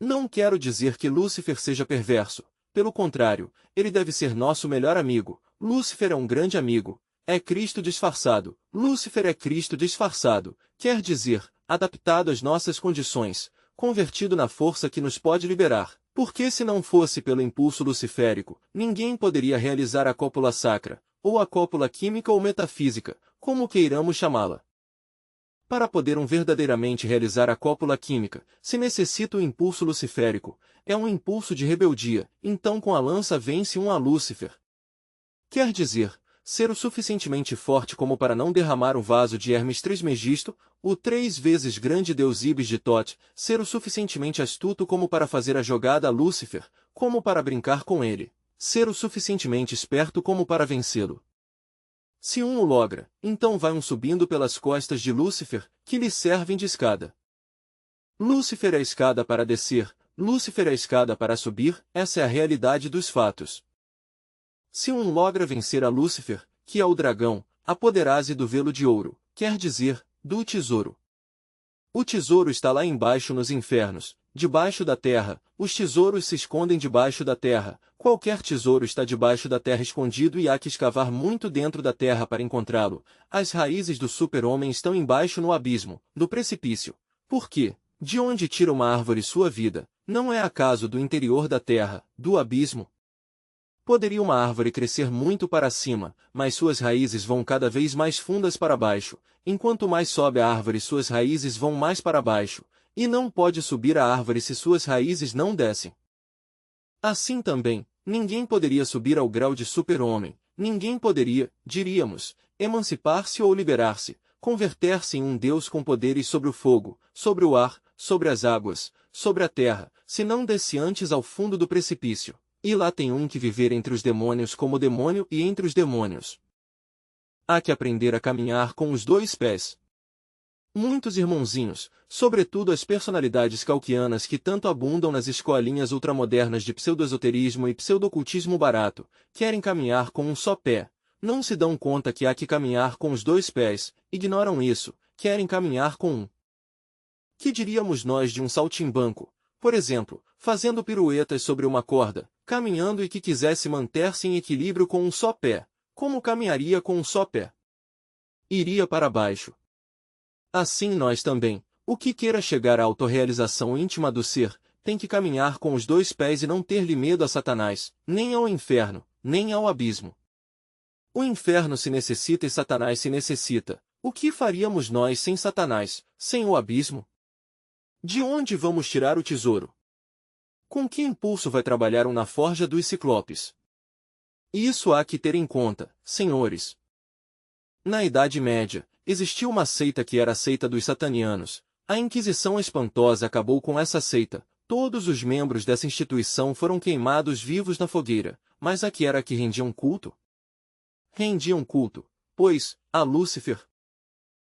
Não quero dizer que Lúcifer seja perverso, pelo contrário, ele deve ser nosso melhor amigo. Lúcifer é um grande amigo, é Cristo disfarçado, Lúcifer é Cristo disfarçado, quer dizer, adaptado às nossas condições, convertido na força que nos pode liberar, porque se não fosse pelo impulso luciférico, ninguém poderia realizar a cópula sacra, ou a cópula química ou metafísica, como queiramos chamá-la. Para poder verdadeiramente realizar a cópula química, se necessita o impulso luciférico, é um impulso de rebeldia, então com a lança vence a Lúcifer. Quer dizer, ser o suficientemente forte como para não derramar o vaso de Hermes Trismegisto, o 3 vezes grande deus Ibis de Tot, ser o suficientemente astuto como para fazer a jogada a Lúcifer, como para brincar com ele, ser o suficientemente esperto como para vencê-lo. Se o logra, então vai subindo pelas costas de Lúcifer, que lhe servem de escada. Lúcifer é a escada para descer, Lúcifer é a escada para subir, essa é a realidade dos fatos. Se logra vencer a Lúcifer, que é o dragão, apoderase do velo de ouro, quer dizer, do tesouro. O tesouro está lá embaixo nos infernos, debaixo da terra, os tesouros se escondem debaixo da terra, qualquer tesouro está debaixo da terra escondido e há que escavar muito dentro da terra para encontrá-lo. As raízes do super-homem estão embaixo no abismo, no precipício. Por quê? De onde tira uma árvore sua vida? Não é acaso do interior da terra, do abismo? Poderia uma árvore crescer muito para cima, mas suas raízes vão cada vez mais fundas para baixo. Enquanto mais sobe a árvore, suas raízes vão mais para baixo, e não pode subir a árvore se suas raízes não descem. Assim também, ninguém poderia subir ao grau de super-homem, ninguém poderia, diríamos, emancipar-se ou liberar-se, converter-se em deus com poderes sobre o fogo, sobre o ar, sobre as águas, sobre a terra, se não desce antes ao fundo do precipício. E lá tem que viver entre os demônios como demônio e entre os demônios. Há que aprender a caminhar com os 2 pés. Muitos irmãozinhos, sobretudo as personalidades cauquianas que tanto abundam nas escolinhas ultramodernas de pseudo-esoterismo e pseudo-ocultismo barato, querem caminhar com um só pé, não se dão conta que há que caminhar com os 2 pés, ignoram isso, querem caminhar com um. Que diríamos nós de um saltimbanco, por exemplo, fazendo piruetas sobre uma corda, caminhando e que quisesse manter-se em equilíbrio com um só pé? Como caminharia com um só pé? Iria para baixo. Assim nós também, o que queira chegar à autorrealização íntima do ser, tem que caminhar com os 2 pés e não ter-lhe medo a Satanás, nem ao inferno, nem ao abismo. O inferno se necessita e Satanás se necessita. O que faríamos nós sem Satanás, sem o abismo? De onde vamos tirar o tesouro? Com que impulso vai trabalhar na forja dos ciclopes? Isso há que ter em conta, senhores. Na Idade Média, existiu uma seita que era a seita dos satanianos. A Inquisição espantosa acabou com essa seita. Todos os membros dessa instituição foram queimados vivos na fogueira. Mas a que era que rendiam culto? Rendiam culto, pois, a Lúcifer.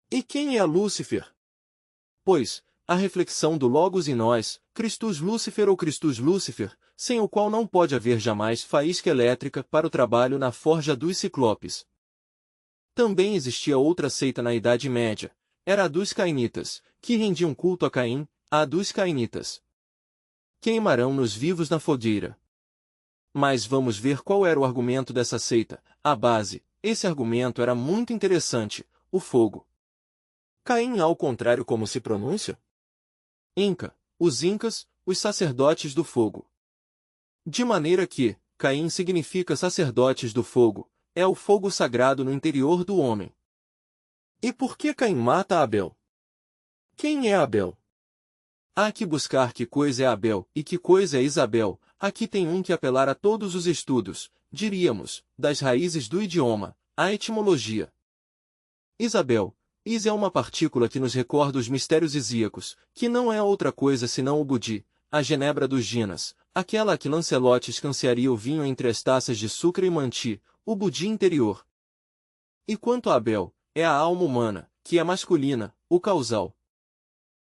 E quem é a Lúcifer? Pois, a reflexão do Logos em nós, Christus Lúcifer ou Christus Lúcifer, sem o qual não pode haver jamais faísca elétrica para o trabalho na forja dos ciclopes. Também existia outra seita na Idade Média, era a dos cainitas, que rendiam culto a Caim, a dos cainitas. Queimarão-nos vivos na fogueira. Mas vamos ver qual era o argumento dessa seita, a base. Esse argumento era muito interessante, o fogo. Caim ao contrário como se pronuncia? Inca, os incas, os sacerdotes do fogo. De maneira que, Caim significa sacerdotes do fogo, é o fogo sagrado no interior do homem. E por que Caim mata Abel? Quem é Abel? Há que buscar que coisa é Abel e que coisa é Isabel. Aqui tem que apelar a todos os estudos, diríamos, das raízes do idioma, a etimologia. Isabel, Is é uma partícula que nos recorda os mistérios isíacos, que não é outra coisa senão o budi, a genebra dos Ginas, aquela a que Lancelot escanciaria o vinho entre as taças de sucre e manti, o budi interior. E quanto a Abel, é a alma humana, que é masculina, o causal.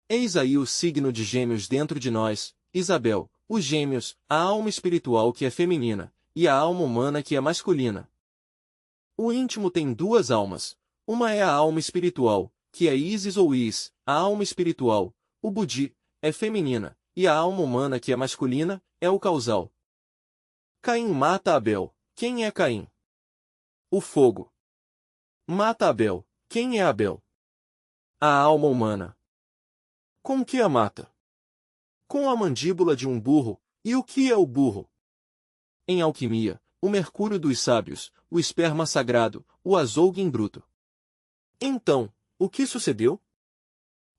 Eis aí o signo de Gêmeos dentro de nós, Isabel, os Gêmeos, a alma espiritual que é feminina, e a alma humana que é masculina. O íntimo tem duas almas. Uma é a alma espiritual, que é Isis ou Is, a alma espiritual, o Budi, é feminina, e a alma humana que é masculina, é o causal. Caim mata Abel. Quem é Caim? O fogo. Mata Abel. Quem é Abel? A alma humana. Com que a mata? Com a mandíbula de um burro. E o que é o burro? Em alquimia, o mercúrio dos sábios, o esperma sagrado, o azougue em bruto. Então, o que sucedeu?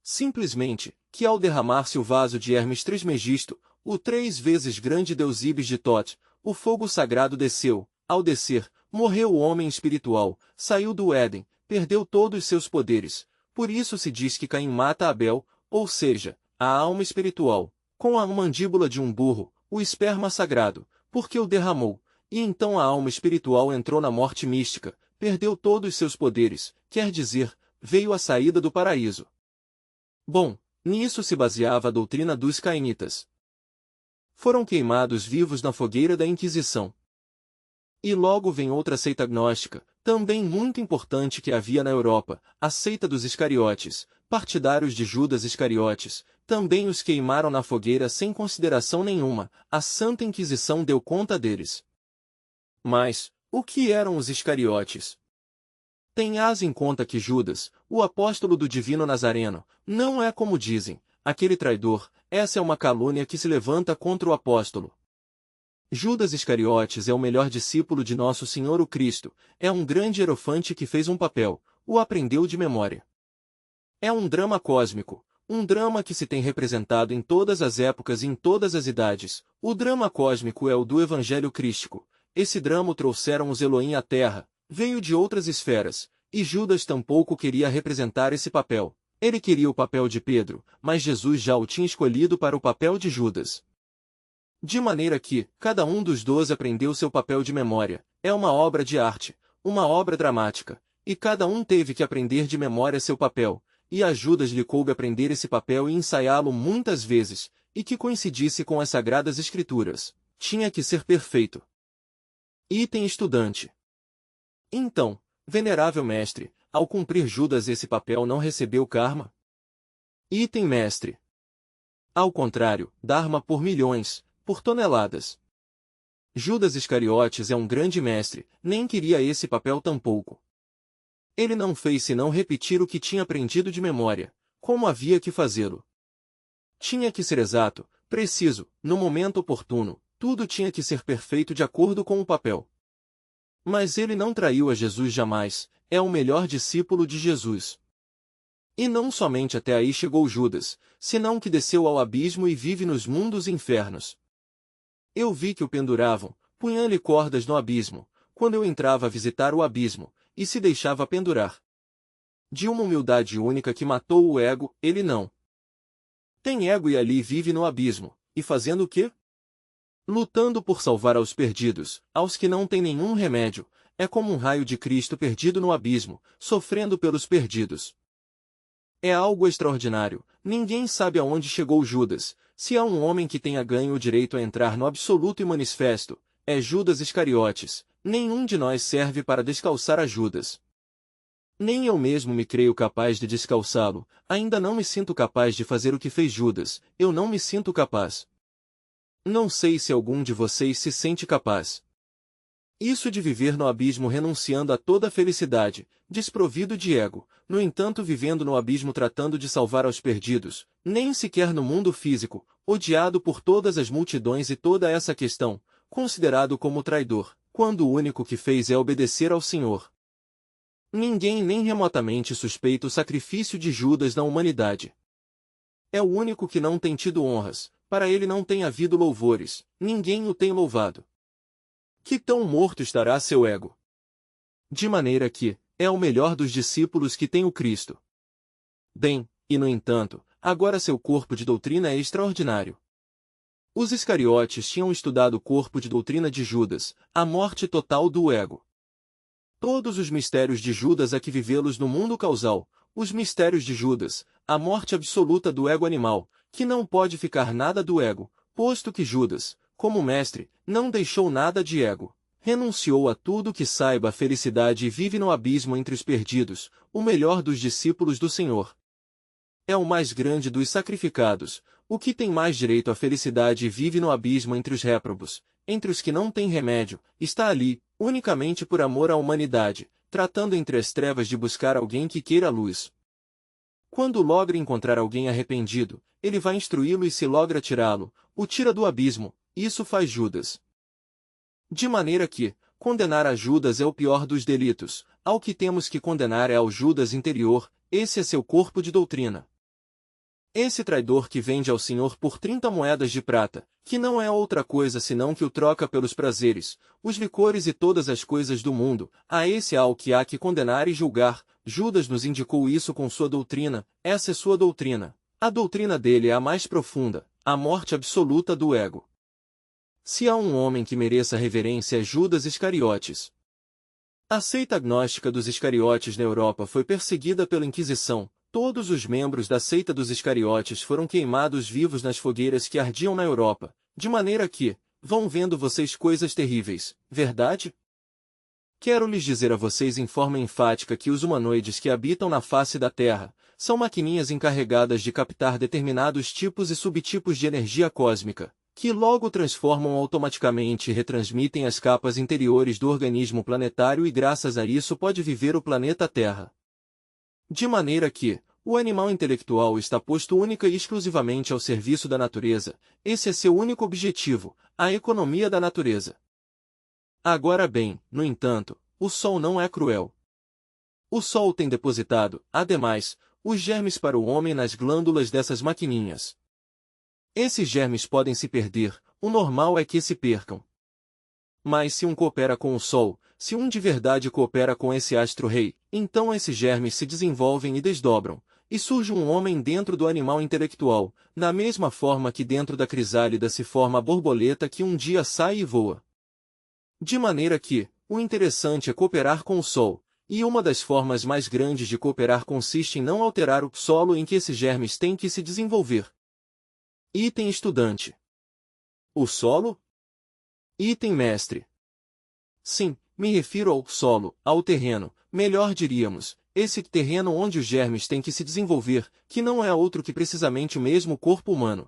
Simplesmente, que ao derramar-se o vaso de Hermes Trismegisto, o 3 vezes grande deus Ibis de Tot, o fogo sagrado desceu. Ao descer, morreu o homem espiritual, saiu do Éden, perdeu todos seus poderes. Por isso se diz que Caim mata Abel, ou seja, a alma espiritual, com a mandíbula de um burro, o esperma sagrado, porque o derramou, e então a alma espiritual entrou na morte mística, perdeu todos seus poderes, quer dizer, veio a saída do paraíso. Bom, nisso se baseava a doutrina dos cainitas. Foram queimados vivos na fogueira da Inquisição. E logo vem outra seita gnóstica, também muito importante que havia na Europa, a seita dos Iscariotes, partidários de Judas Iscariotes, também os queimaram na fogueira sem consideração nenhuma, a Santa Inquisição deu conta deles. Mas, o que eram os Iscariotes? Tenhas em conta que Judas, o apóstolo do divino Nazareno, não é como dizem, aquele traidor. Essa é uma calúnia que se levanta contra o apóstolo. Judas Iscariotes é o melhor discípulo de nosso Senhor o Cristo, é um grande hierofante que fez um papel, o aprendeu de memória. É um drama cósmico, um drama que se tem representado em todas as épocas e em todas as idades. O drama cósmico é o do Evangelho Crístico. Esse drama o trouxeram os Elohim à Terra, veio de outras esferas, e Judas tampouco queria representar esse papel. Ele queria o papel de Pedro, mas Jesus já o tinha escolhido para o papel de Judas. De maneira que, cada um dos 12 aprendeu seu papel de memória. É uma obra de arte, uma obra dramática, e cada um teve que aprender de memória seu papel, e a Judas lhe coube aprender esse papel e ensaiá-lo muitas vezes, e que coincidisse com as Sagradas Escrituras. Tinha que ser perfeito. Item estudante. Então, venerável mestre, ao cumprir Judas esse papel não recebeu karma? Item mestre. Ao contrário, dharma por milhões, por toneladas. Judas Iscariotes é um grande mestre, nem queria esse papel tampouco. Ele não fez senão repetir o que tinha aprendido de memória, como havia que fazê-lo. Tinha que ser exato, preciso, no momento oportuno, tudo tinha que ser perfeito de acordo com o papel. Mas ele não traiu a Jesus jamais, é o melhor discípulo de Jesus. E não somente até aí chegou Judas, senão que desceu ao abismo e vive nos mundos infernos. Eu vi que o penduravam, punham-lhe cordas no abismo, quando eu entrava a visitar o abismo, e se deixava pendurar. De uma humildade única que matou o ego, ele não tem ego e ali vive no abismo, e fazendo o quê? Lutando por salvar aos perdidos, aos que não têm nenhum remédio, é como um raio de Cristo perdido no abismo, sofrendo pelos perdidos. É algo extraordinário, ninguém sabe aonde chegou Judas, se há um homem que tenha ganho o direito a entrar no absoluto e manifesto, é Judas Iscariotes, nenhum de nós serve para descalçar a Judas. Nem eu mesmo me creio capaz de descalçá-lo, ainda não me sinto capaz de fazer o que fez Judas, eu não me sinto capaz. Não sei se algum de vocês se sente capaz. Isso de viver no abismo renunciando a toda a felicidade, desprovido de ego, no entanto vivendo no abismo tratando de salvar aos perdidos, nem sequer no mundo físico, odiado por todas as multidões e toda essa questão, considerado como traidor, quando o único que fez é obedecer ao Senhor. Ninguém nem remotamente suspeita o sacrifício de Judas na humanidade. É o único que não tem tido honras, para ele não tem havido louvores, ninguém o tem louvado. Que tão morto estará seu ego? De maneira que, é o melhor dos discípulos que tem o Cristo. Bem, e no entanto, agora seu corpo de doutrina é extraordinário. Os Iscariotes tinham estudado o corpo de doutrina de Judas, a morte total do ego. Todos os mistérios de Judas há que vivê-los no mundo causal, os mistérios de Judas, a morte absoluta do ego animal, que não pode ficar nada do ego, posto que Judas, como mestre, não deixou nada de ego. Renunciou a tudo que saiba a felicidade e vive no abismo entre os perdidos, o melhor dos discípulos do Senhor. É o mais grande dos sacrificados, o que tem mais direito à felicidade e vive no abismo entre os réprobos, entre os que não têm remédio, está ali, unicamente por amor à humanidade, tratando entre as trevas de buscar alguém que queira a luz. Quando logra encontrar alguém arrependido, ele vai instruí-lo e se logra tirá-lo, o tira do abismo, isso faz Judas. De maneira que, condenar a Judas é o pior dos delitos, ao que temos que condenar é ao Judas interior, esse é seu corpo de doutrina. Esse traidor que vende ao Senhor por 30 moedas de prata, que não é outra coisa senão que o troca pelos prazeres, os licores e todas as coisas do mundo, a esse ao que há que condenar e julgar. Judas nos indicou isso com sua doutrina, essa é sua doutrina. A doutrina dele é a mais profunda, a morte absoluta do ego. Se há um homem que mereça reverência é Judas Iscariotes. A seita agnóstica dos Iscariotes na Europa foi perseguida pela Inquisição. Todos os membros da seita dos Iscariotes foram queimados vivos nas fogueiras que ardiam na Europa, de maneira que, vão vendo vocês coisas terríveis, verdade? Quero lhes dizer a vocês em forma enfática que os humanoides que habitam na face da Terra, são maquininhas encarregadas de captar determinados tipos e subtipos de energia cósmica, que logo transformam automaticamente e retransmitem as capas interiores do organismo planetário e graças a isso pode viver o planeta Terra. De maneira que, o animal intelectual está posto única e exclusivamente ao serviço da natureza, esse é seu único objetivo, a economia da natureza. Agora bem, no entanto, o Sol não é cruel. O Sol tem depositado, ademais, os germes para o homem nas glândulas dessas maquininhas. Esses germes podem se perder, o normal é que se percam. Mas se um coopera com o Sol, se um de verdade coopera com esse astro-rei, então esses germes se desenvolvem e desdobram, e surge um homem dentro do animal intelectual, da mesma forma que dentro da crisálida se forma a borboleta que um dia sai e voa. De maneira que, o interessante é cooperar com o Sol, e uma das formas mais grandes de cooperar consiste em não alterar o solo em que esses germes têm que se desenvolver. Item estudante. O solo? Item mestre. Sim, me refiro ao solo, ao terreno, melhor diríamos, esse terreno onde os germes têm que se desenvolver, que não é outro que precisamente o mesmo corpo humano.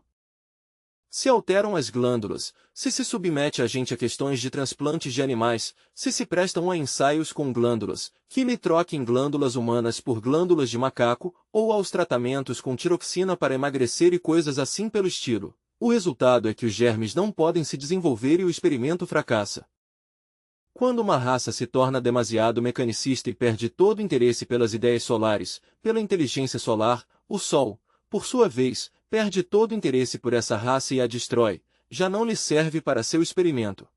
Se alteram as glândulas, se submete a gente a questões de transplantes de animais, se prestam a ensaios com glândulas, que lhe troquem glândulas humanas por glândulas de macaco, ou aos tratamentos com tiroxina para emagrecer e coisas assim pelo estilo. O resultado é que os germes não podem se desenvolver e o experimento fracassa. Quando uma raça se torna demasiado mecanicista e perde todo interesse pelas ideias solares, pela inteligência solar, o Sol, por sua vez, perde todo interesse por essa raça e a destrói, já não lhe serve para seu experimento.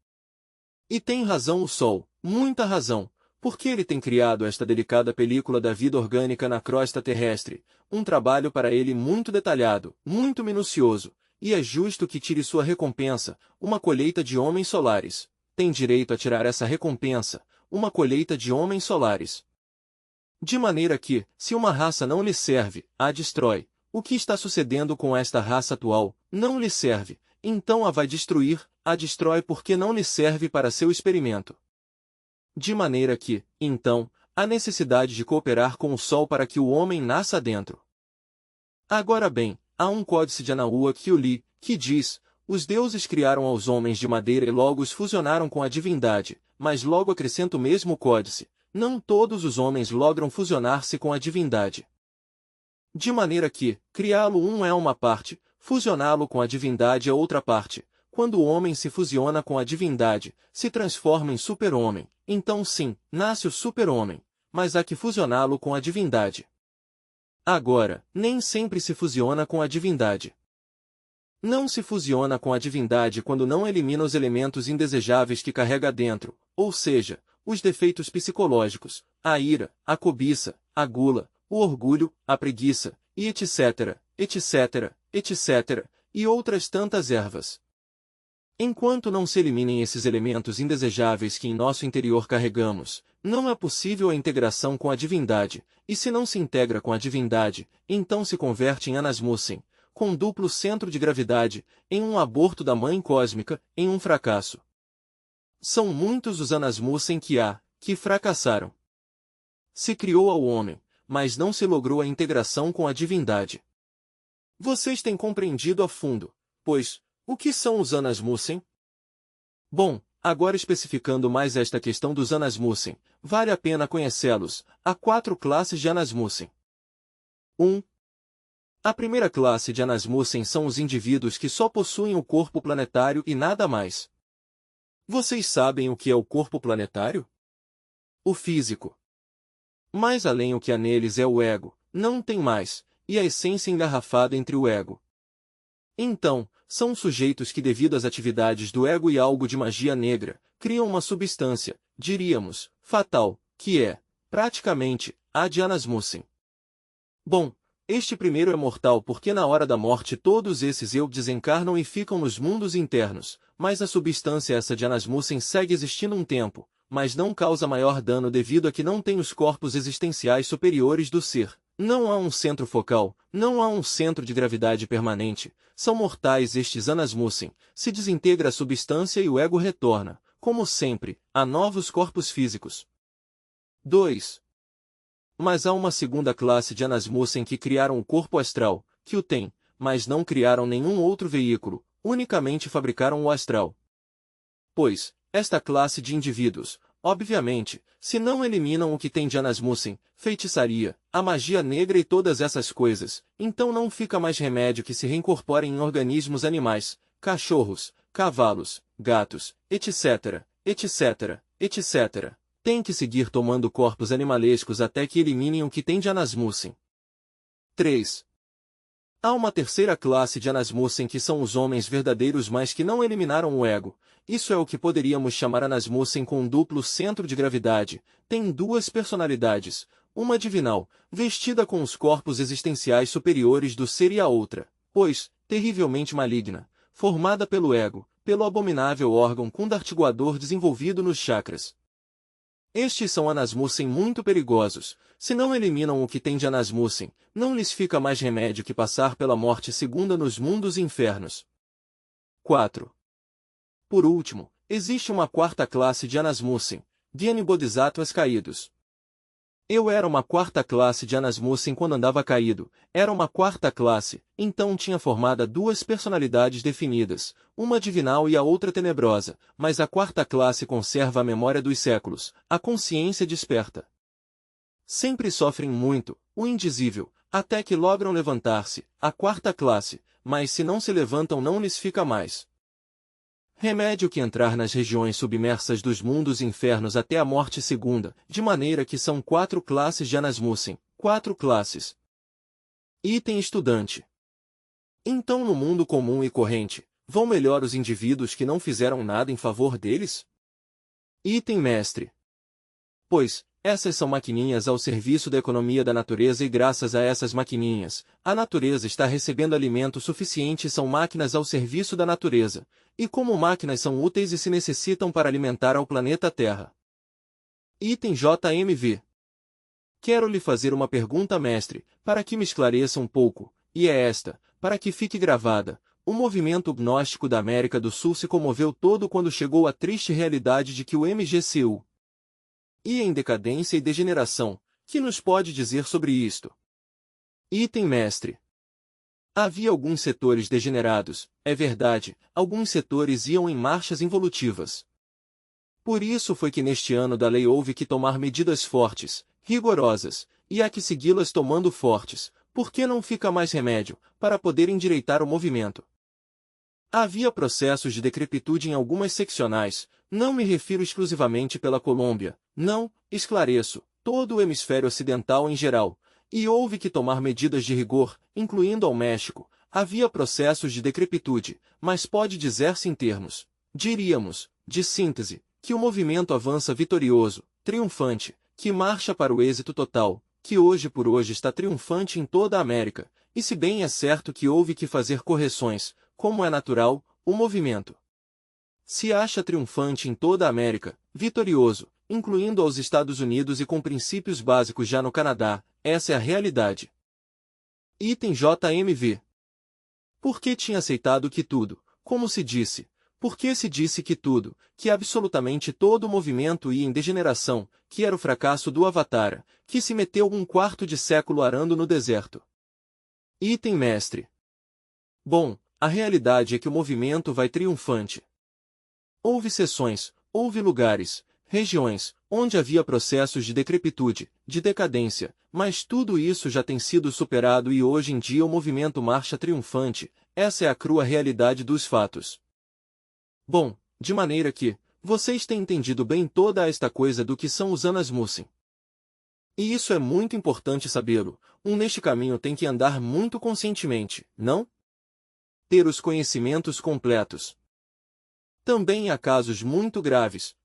E tem razão o Sol, muita razão, porque ele tem criado esta delicada película da vida orgânica na crosta terrestre, um trabalho para ele muito detalhado, muito minucioso, e é justo que tire sua recompensa, uma colheita de homens solares. Tem direito a tirar essa recompensa, uma colheita de homens solares. De maneira que, se uma raça não lhe serve, a destrói. O que está sucedendo com esta raça atual? Não lhe serve, então a vai destruir, a destrói porque não lhe serve para seu experimento. De maneira que, então, a necessidade de cooperar com o Sol para que o homem nasça dentro. Agora bem, há um códice de Anahuac que eu li, que diz: os deuses criaram aos homens de madeira e logo os fusionaram com a divindade, mas logo acrescenta o mesmo códice: não todos os homens logram fusionar-se com a divindade. De maneira que, criá-lo é uma parte, fusioná-lo com a divindade é outra parte. Quando o homem se fusiona com a divindade, se transforma em super-homem, então sim, nasce o super-homem, mas há que fusioná-lo com a divindade. Agora, nem sempre se fusiona com a divindade. Não se fusiona com a divindade quando não elimina os elementos indesejáveis que carrega dentro, ou seja, os defeitos psicológicos, a ira, a cobiça, a gula, o orgulho, a preguiça, e etc., etc., etc., e outras tantas ervas. Enquanto não se eliminem esses elementos indesejáveis que em nosso interior carregamos, não é possível a integração com a divindade, e se não se integra com a divindade, então se converte em Anasmussen, com duplo centro de gravidade, em um aborto da mãe cósmica, em um fracasso. São muitos os Anasmussen que fracassaram. Se criou ao homem, mas não se logrou a integração com a divindade. Vocês têm compreendido a fundo, pois, o que são os Anasmussen? Bom, agora especificando mais esta questão dos Anasmussen, vale a pena conhecê-los. Há 4 classes de Anasmussen. 1. A primeira classe de Anasmussen são os indivíduos que só possuem o corpo planetário e nada mais. Vocês sabem o que é o corpo planetário? O físico. Mais além o que há neles é o ego, não tem mais, e a essência engarrafada entre o ego. Então, são sujeitos que devido às atividades do ego e algo de magia negra, criam uma substância, diríamos, fatal, que é, praticamente, a de Anasmussen. Bom, este primeiro é mortal porque na hora da morte todos esses eu desencarnam e ficam nos mundos internos, mas a substância essa de Anasmussen segue existindo um tempo, mas não causa maior dano devido a que não tem os corpos existenciais superiores do ser. Não há um centro focal, não há um centro de gravidade permanente, são mortais estes Anasmussen, se desintegra a substância e o ego retorna, como sempre, a novos corpos físicos. 2. Mas há uma segunda classe de Anasmussen que criaram o corpo astral, que o tem, mas não criaram nenhum outro veículo, unicamente fabricaram o astral. Pois, esta classe de indivíduos, obviamente, se não eliminam o que tem de Anasmussen, feitiçaria, a magia negra e todas essas coisas, então não fica mais remédio que se reincorporem em organismos animais, cachorros, cavalos, gatos, etc., etc., etc. Tem que seguir tomando corpos animalescos até que eliminem o que tem de Anasmussen. 3. Há uma terceira classe de Anasmussen que são os homens verdadeiros mas que não eliminaram o ego. Isso é o que poderíamos chamar Anasmussen com um duplo centro de gravidade. Tem 2 personalidades, uma divinal, vestida com os corpos existenciais superiores do ser e a outra, pois, terrivelmente maligna, formada pelo ego, pelo abominável órgão kundartiguador desenvolvido nos chakras. Estes são Anasmussen muito perigosos. Se não eliminam o que tem de Anasmussen, não lhes fica mais remédio que passar pela morte segunda nos mundos infernos. 4. Por último, existe uma quarta classe de Anasmussen, Dhyani Bodhisattvas caídos. Eu era uma quarta classe de Anasmussen quando andava caído, era uma quarta classe, então tinha formada 2 personalidades definidas, uma divinal e a outra tenebrosa, mas a quarta classe conserva a memória dos séculos, a consciência desperta. Sempre sofrem muito, o indizível, até que logram levantar-se, a quarta classe, mas se não se levantam não lhes fica mais remédio que entrar nas regiões submersas dos mundos infernos até a morte segunda, de maneira que são 4 classes de Anasmussen, 4 classes. Item estudante. Então no mundo comum e corrente, vão melhor os indivíduos que não fizeram nada em favor deles? Item mestre. Pois, essas são maquininhas ao serviço da economia da natureza e graças a essas maquininhas, a natureza está recebendo alimento suficiente e são máquinas ao serviço da natureza, e como máquinas são úteis e se necessitam para alimentar ao planeta Terra. Item JMV. Quero lhe fazer uma pergunta, mestre, para que me esclareça um pouco, e é esta, para que fique gravada. O movimento gnóstico da América do Sul se comoveu todo quando chegou à triste realidade de que o MGCU ia em decadência e degeneração. Que nos pode dizer sobre isto? Item mestre. Havia alguns setores degenerados, é verdade, alguns setores iam em marchas involutivas. Por isso foi que neste ano da lei houve que tomar medidas fortes, rigorosas, e há que segui-las tomando fortes, porque não fica mais remédio, para poder endireitar o movimento. Havia processos de decrepitude em algumas seccionais, não me refiro exclusivamente pela Colômbia, não, esclareço, todo o hemisfério ocidental em geral, e houve que tomar medidas de rigor, incluindo ao México. Havia processos de decrepitude, mas pode dizer-se em termos, diríamos, de síntese, que o movimento avança vitorioso, triunfante, que marcha para o êxito total, que hoje por hoje está triunfante em toda a América, e se bem é certo que houve que fazer correções, como é natural, o movimento se acha triunfante em toda a América, vitorioso, incluindo aos Estados Unidos e com princípios básicos já no Canadá, essa é a realidade. Item JMV. Por que tinha aceitado que tudo, como se disse, por que se disse que tudo, que absolutamente todo o movimento ia em degeneração, que era o fracasso do Avatara, que se meteu um quarto de século arando no deserto? Item mestre. Bom, a realidade é que o movimento vai triunfante. Houve seções, houve lugares, regiões, onde havia processos de decrepitude, de decadência, mas tudo isso já tem sido superado e hoje em dia o movimento marcha triunfante, essa é a crua realidade dos fatos. Bom, de maneira que, vocês têm entendido bem toda esta coisa do que são os Anasmussen. E isso é muito importante sabê-lo, neste caminho tem que andar muito conscientemente, não? Ter os conhecimentos completos. Também há casos muito graves,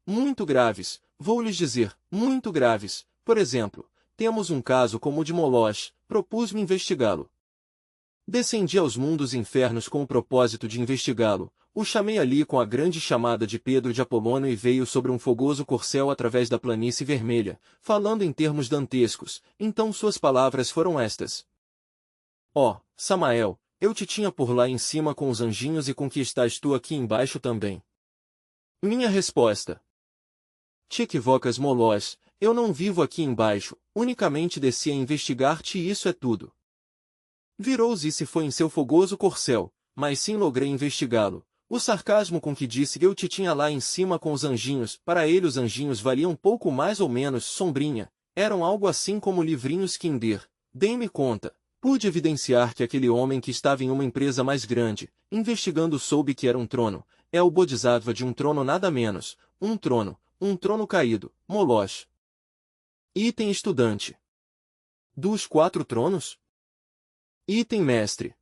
vou lhes dizer, muito graves. Por exemplo, temos um caso como o de Moloch, propus-me investigá-lo. Descendi aos mundos infernos com o propósito de investigá-lo, o chamei ali com a grande chamada de Pedro de Apolônio e veio sobre um fogoso corcel através da planície vermelha, falando em termos dantescos, então suas palavras foram estas. Ó, Samael, eu te tinha por lá em cima com os anjinhos e com que estás tu aqui embaixo também. Minha resposta. Te equivocas, Moloch, eu não vivo aqui embaixo, unicamente desci a investigar-te e isso é tudo. Virou-se e se foi em seu fogoso corcel, mas sim logrei investigá-lo. O sarcasmo com que disse que eu te tinha lá em cima com os anjinhos, para ele os anjinhos valiam pouco mais ou menos, sombrinha, eram algo assim como livrinhos Kinder. Dei-me conta, pude evidenciar que aquele homem que estava em uma empresa mais grande, investigando soube que era um trono, é o Bodhisattva de um trono nada menos, um trono caído, Moloch. Item estudante. Dos 4 tronos? Item mestre.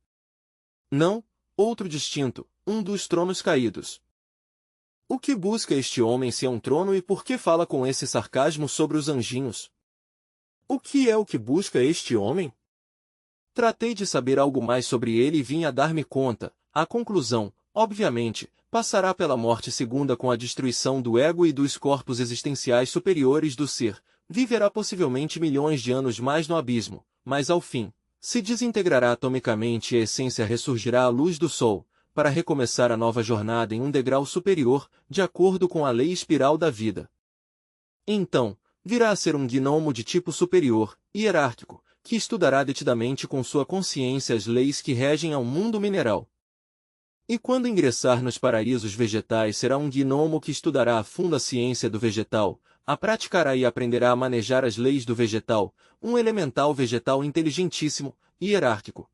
Não, outro distinto, um dos tronos caídos. O que busca este homem se é um trono e por que fala com esse sarcasmo sobre os anjinhos? O que é o que busca este homem? Tratei de saber algo mais sobre ele e vim a dar-me conta, a conclusão, obviamente, passará pela morte segunda com a destruição do ego e dos corpos existenciais superiores do ser, viverá possivelmente milhões de anos mais no abismo, mas ao fim, se desintegrará atomicamente e a essência ressurgirá à luz do sol, para recomeçar a nova jornada em um degrau superior, de acordo com a lei espiral da vida. Então, virá a ser um gnomo de tipo superior, hierárquico, que estudará detidamente com sua consciência as leis que regem ao mundo mineral. E quando ingressar nos paraísos vegetais será um gnomo que estudará a fundo a ciência do vegetal, a praticará e aprenderá a manejar as leis do vegetal, um elemental vegetal inteligentíssimo, hierárquico.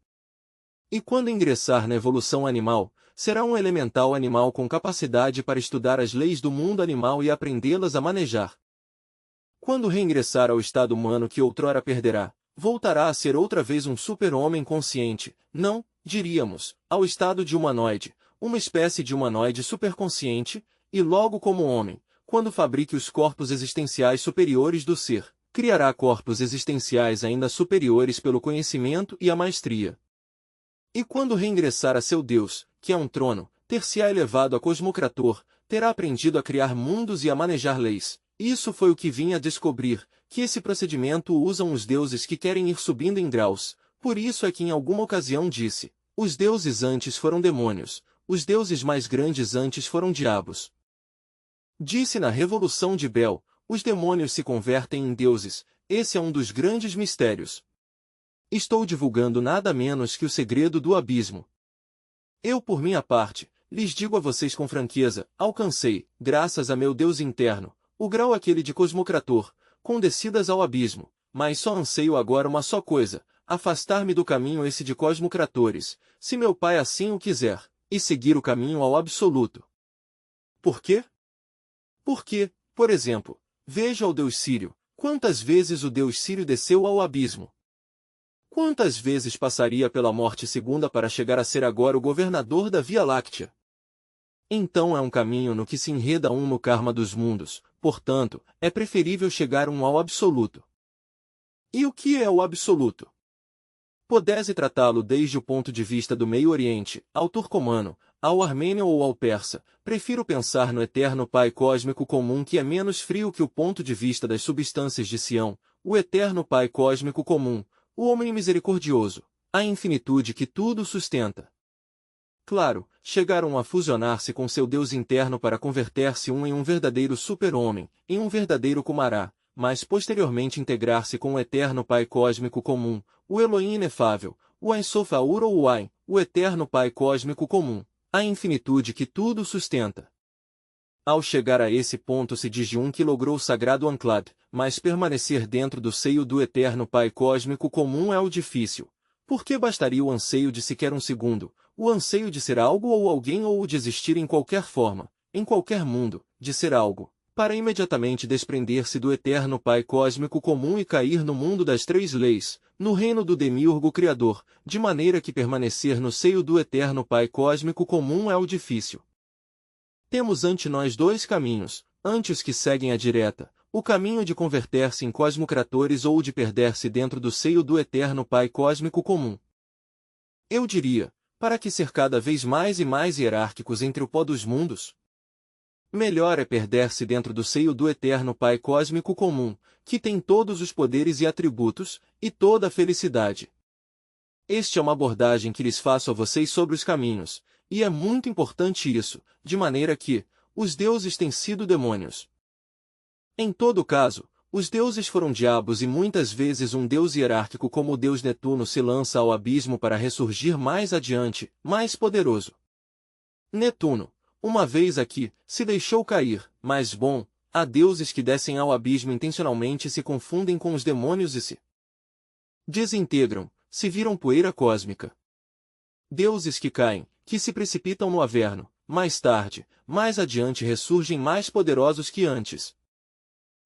E quando ingressar na evolução animal, será um elemental animal com capacidade para estudar as leis do mundo animal e aprendê-las a manejar. Quando reingressar ao estado humano que outrora perderá, voltará a ser outra vez um super-homem consciente, não, diríamos, ao estado de humanoide, uma espécie de humanoide superconsciente, e logo como homem, quando fabrique os corpos existenciais superiores do ser, criará corpos existenciais ainda superiores pelo conhecimento e a maestria. E quando reingressar a seu Deus, que é um trono, ter-se-á elevado a cosmocrator, terá aprendido a criar mundos e a manejar leis. Isso foi o que vim a descobrir, que esse procedimento o usam os deuses que querem ir subindo em graus. Por isso é que em alguma ocasião disse, os deuses antes foram demônios, os deuses mais grandes antes foram diabos. Disse na Revolução de Bel, os demônios se convertem em deuses. Esse é um dos grandes mistérios. Estou divulgando nada menos que o segredo do abismo. Eu, por minha parte, lhes digo a vocês com franqueza, alcancei, graças a meu Deus interno, o grau aquele de cosmocrator, com descidas ao abismo, mas só anseio agora uma só coisa, afastar-me do caminho esse de cosmocratores, se meu Pai assim o quiser, e seguir o caminho ao absoluto. Por quê? Porque, por exemplo, veja o Deus Sírio, quantas vezes o Deus Sírio desceu ao abismo? Quantas vezes passaria pela morte segunda para chegar a ser agora o governador da Via Láctea? Então é um caminho no que se enreda um no karma dos mundos, portanto, é preferível chegar um ao absoluto. E o que é o absoluto? Pudesse tratá-lo desde o ponto de vista do Meio Oriente, ao turcomano, ao armênio ou ao persa, prefiro pensar no eterno Pai cósmico comum que é menos frio que o ponto de vista das substâncias de Sião, o eterno Pai cósmico comum, o homem misericordioso, a infinitude que tudo sustenta. Claro, chegaram a fusionar-se com seu Deus interno para converter-se um em um verdadeiro super-homem, em um verdadeiro Kumará, mas posteriormente integrar-se com o eterno Pai cósmico comum, o Elohim inefável, o Ein Sof Ahur ou o Ein, o eterno Pai cósmico comum, a infinitude que tudo sustenta. Ao chegar a esse ponto se diz de um que logrou o sagrado Anclad, mas permanecer dentro do seio do eterno Pai cósmico comum é o difícil. Porque bastaria o anseio de sequer um segundo, o anseio de ser algo ou alguém ou o de existir em qualquer forma, em qualquer mundo, de ser algo, para imediatamente desprender-se do eterno Pai cósmico comum e cair no mundo das três leis, no reino do demiurgo criador, de maneira que permanecer no seio do eterno Pai cósmico comum é o difícil. Temos ante nós dois caminhos, ante os que seguem a direta, o caminho de converter-se em cosmocratores ou de perder-se dentro do seio do eterno Pai cósmico comum. Eu diria, para que ser cada vez mais e mais hierárquicos entre o pó dos mundos? Melhor é perder-se dentro do seio do eterno Pai cósmico comum, que tem todos os poderes e atributos, e toda a felicidade. Esta é uma abordagem que lhes faço a vocês sobre os caminhos, e é muito importante isso, de maneira que, os deuses têm sido demônios. Em todo caso, os deuses foram diabos e muitas vezes um deus hierárquico como o deus Netuno se lança ao abismo para ressurgir mais adiante, mais poderoso. Netuno, uma vez aqui, se deixou cair, mas bom, há deuses que descem ao abismo intencionalmente e se confundem com os demônios e se desintegram, se viram poeira cósmica. Deuses que caem, que se precipitam no averno, mais tarde, mais adiante ressurgem mais poderosos que antes.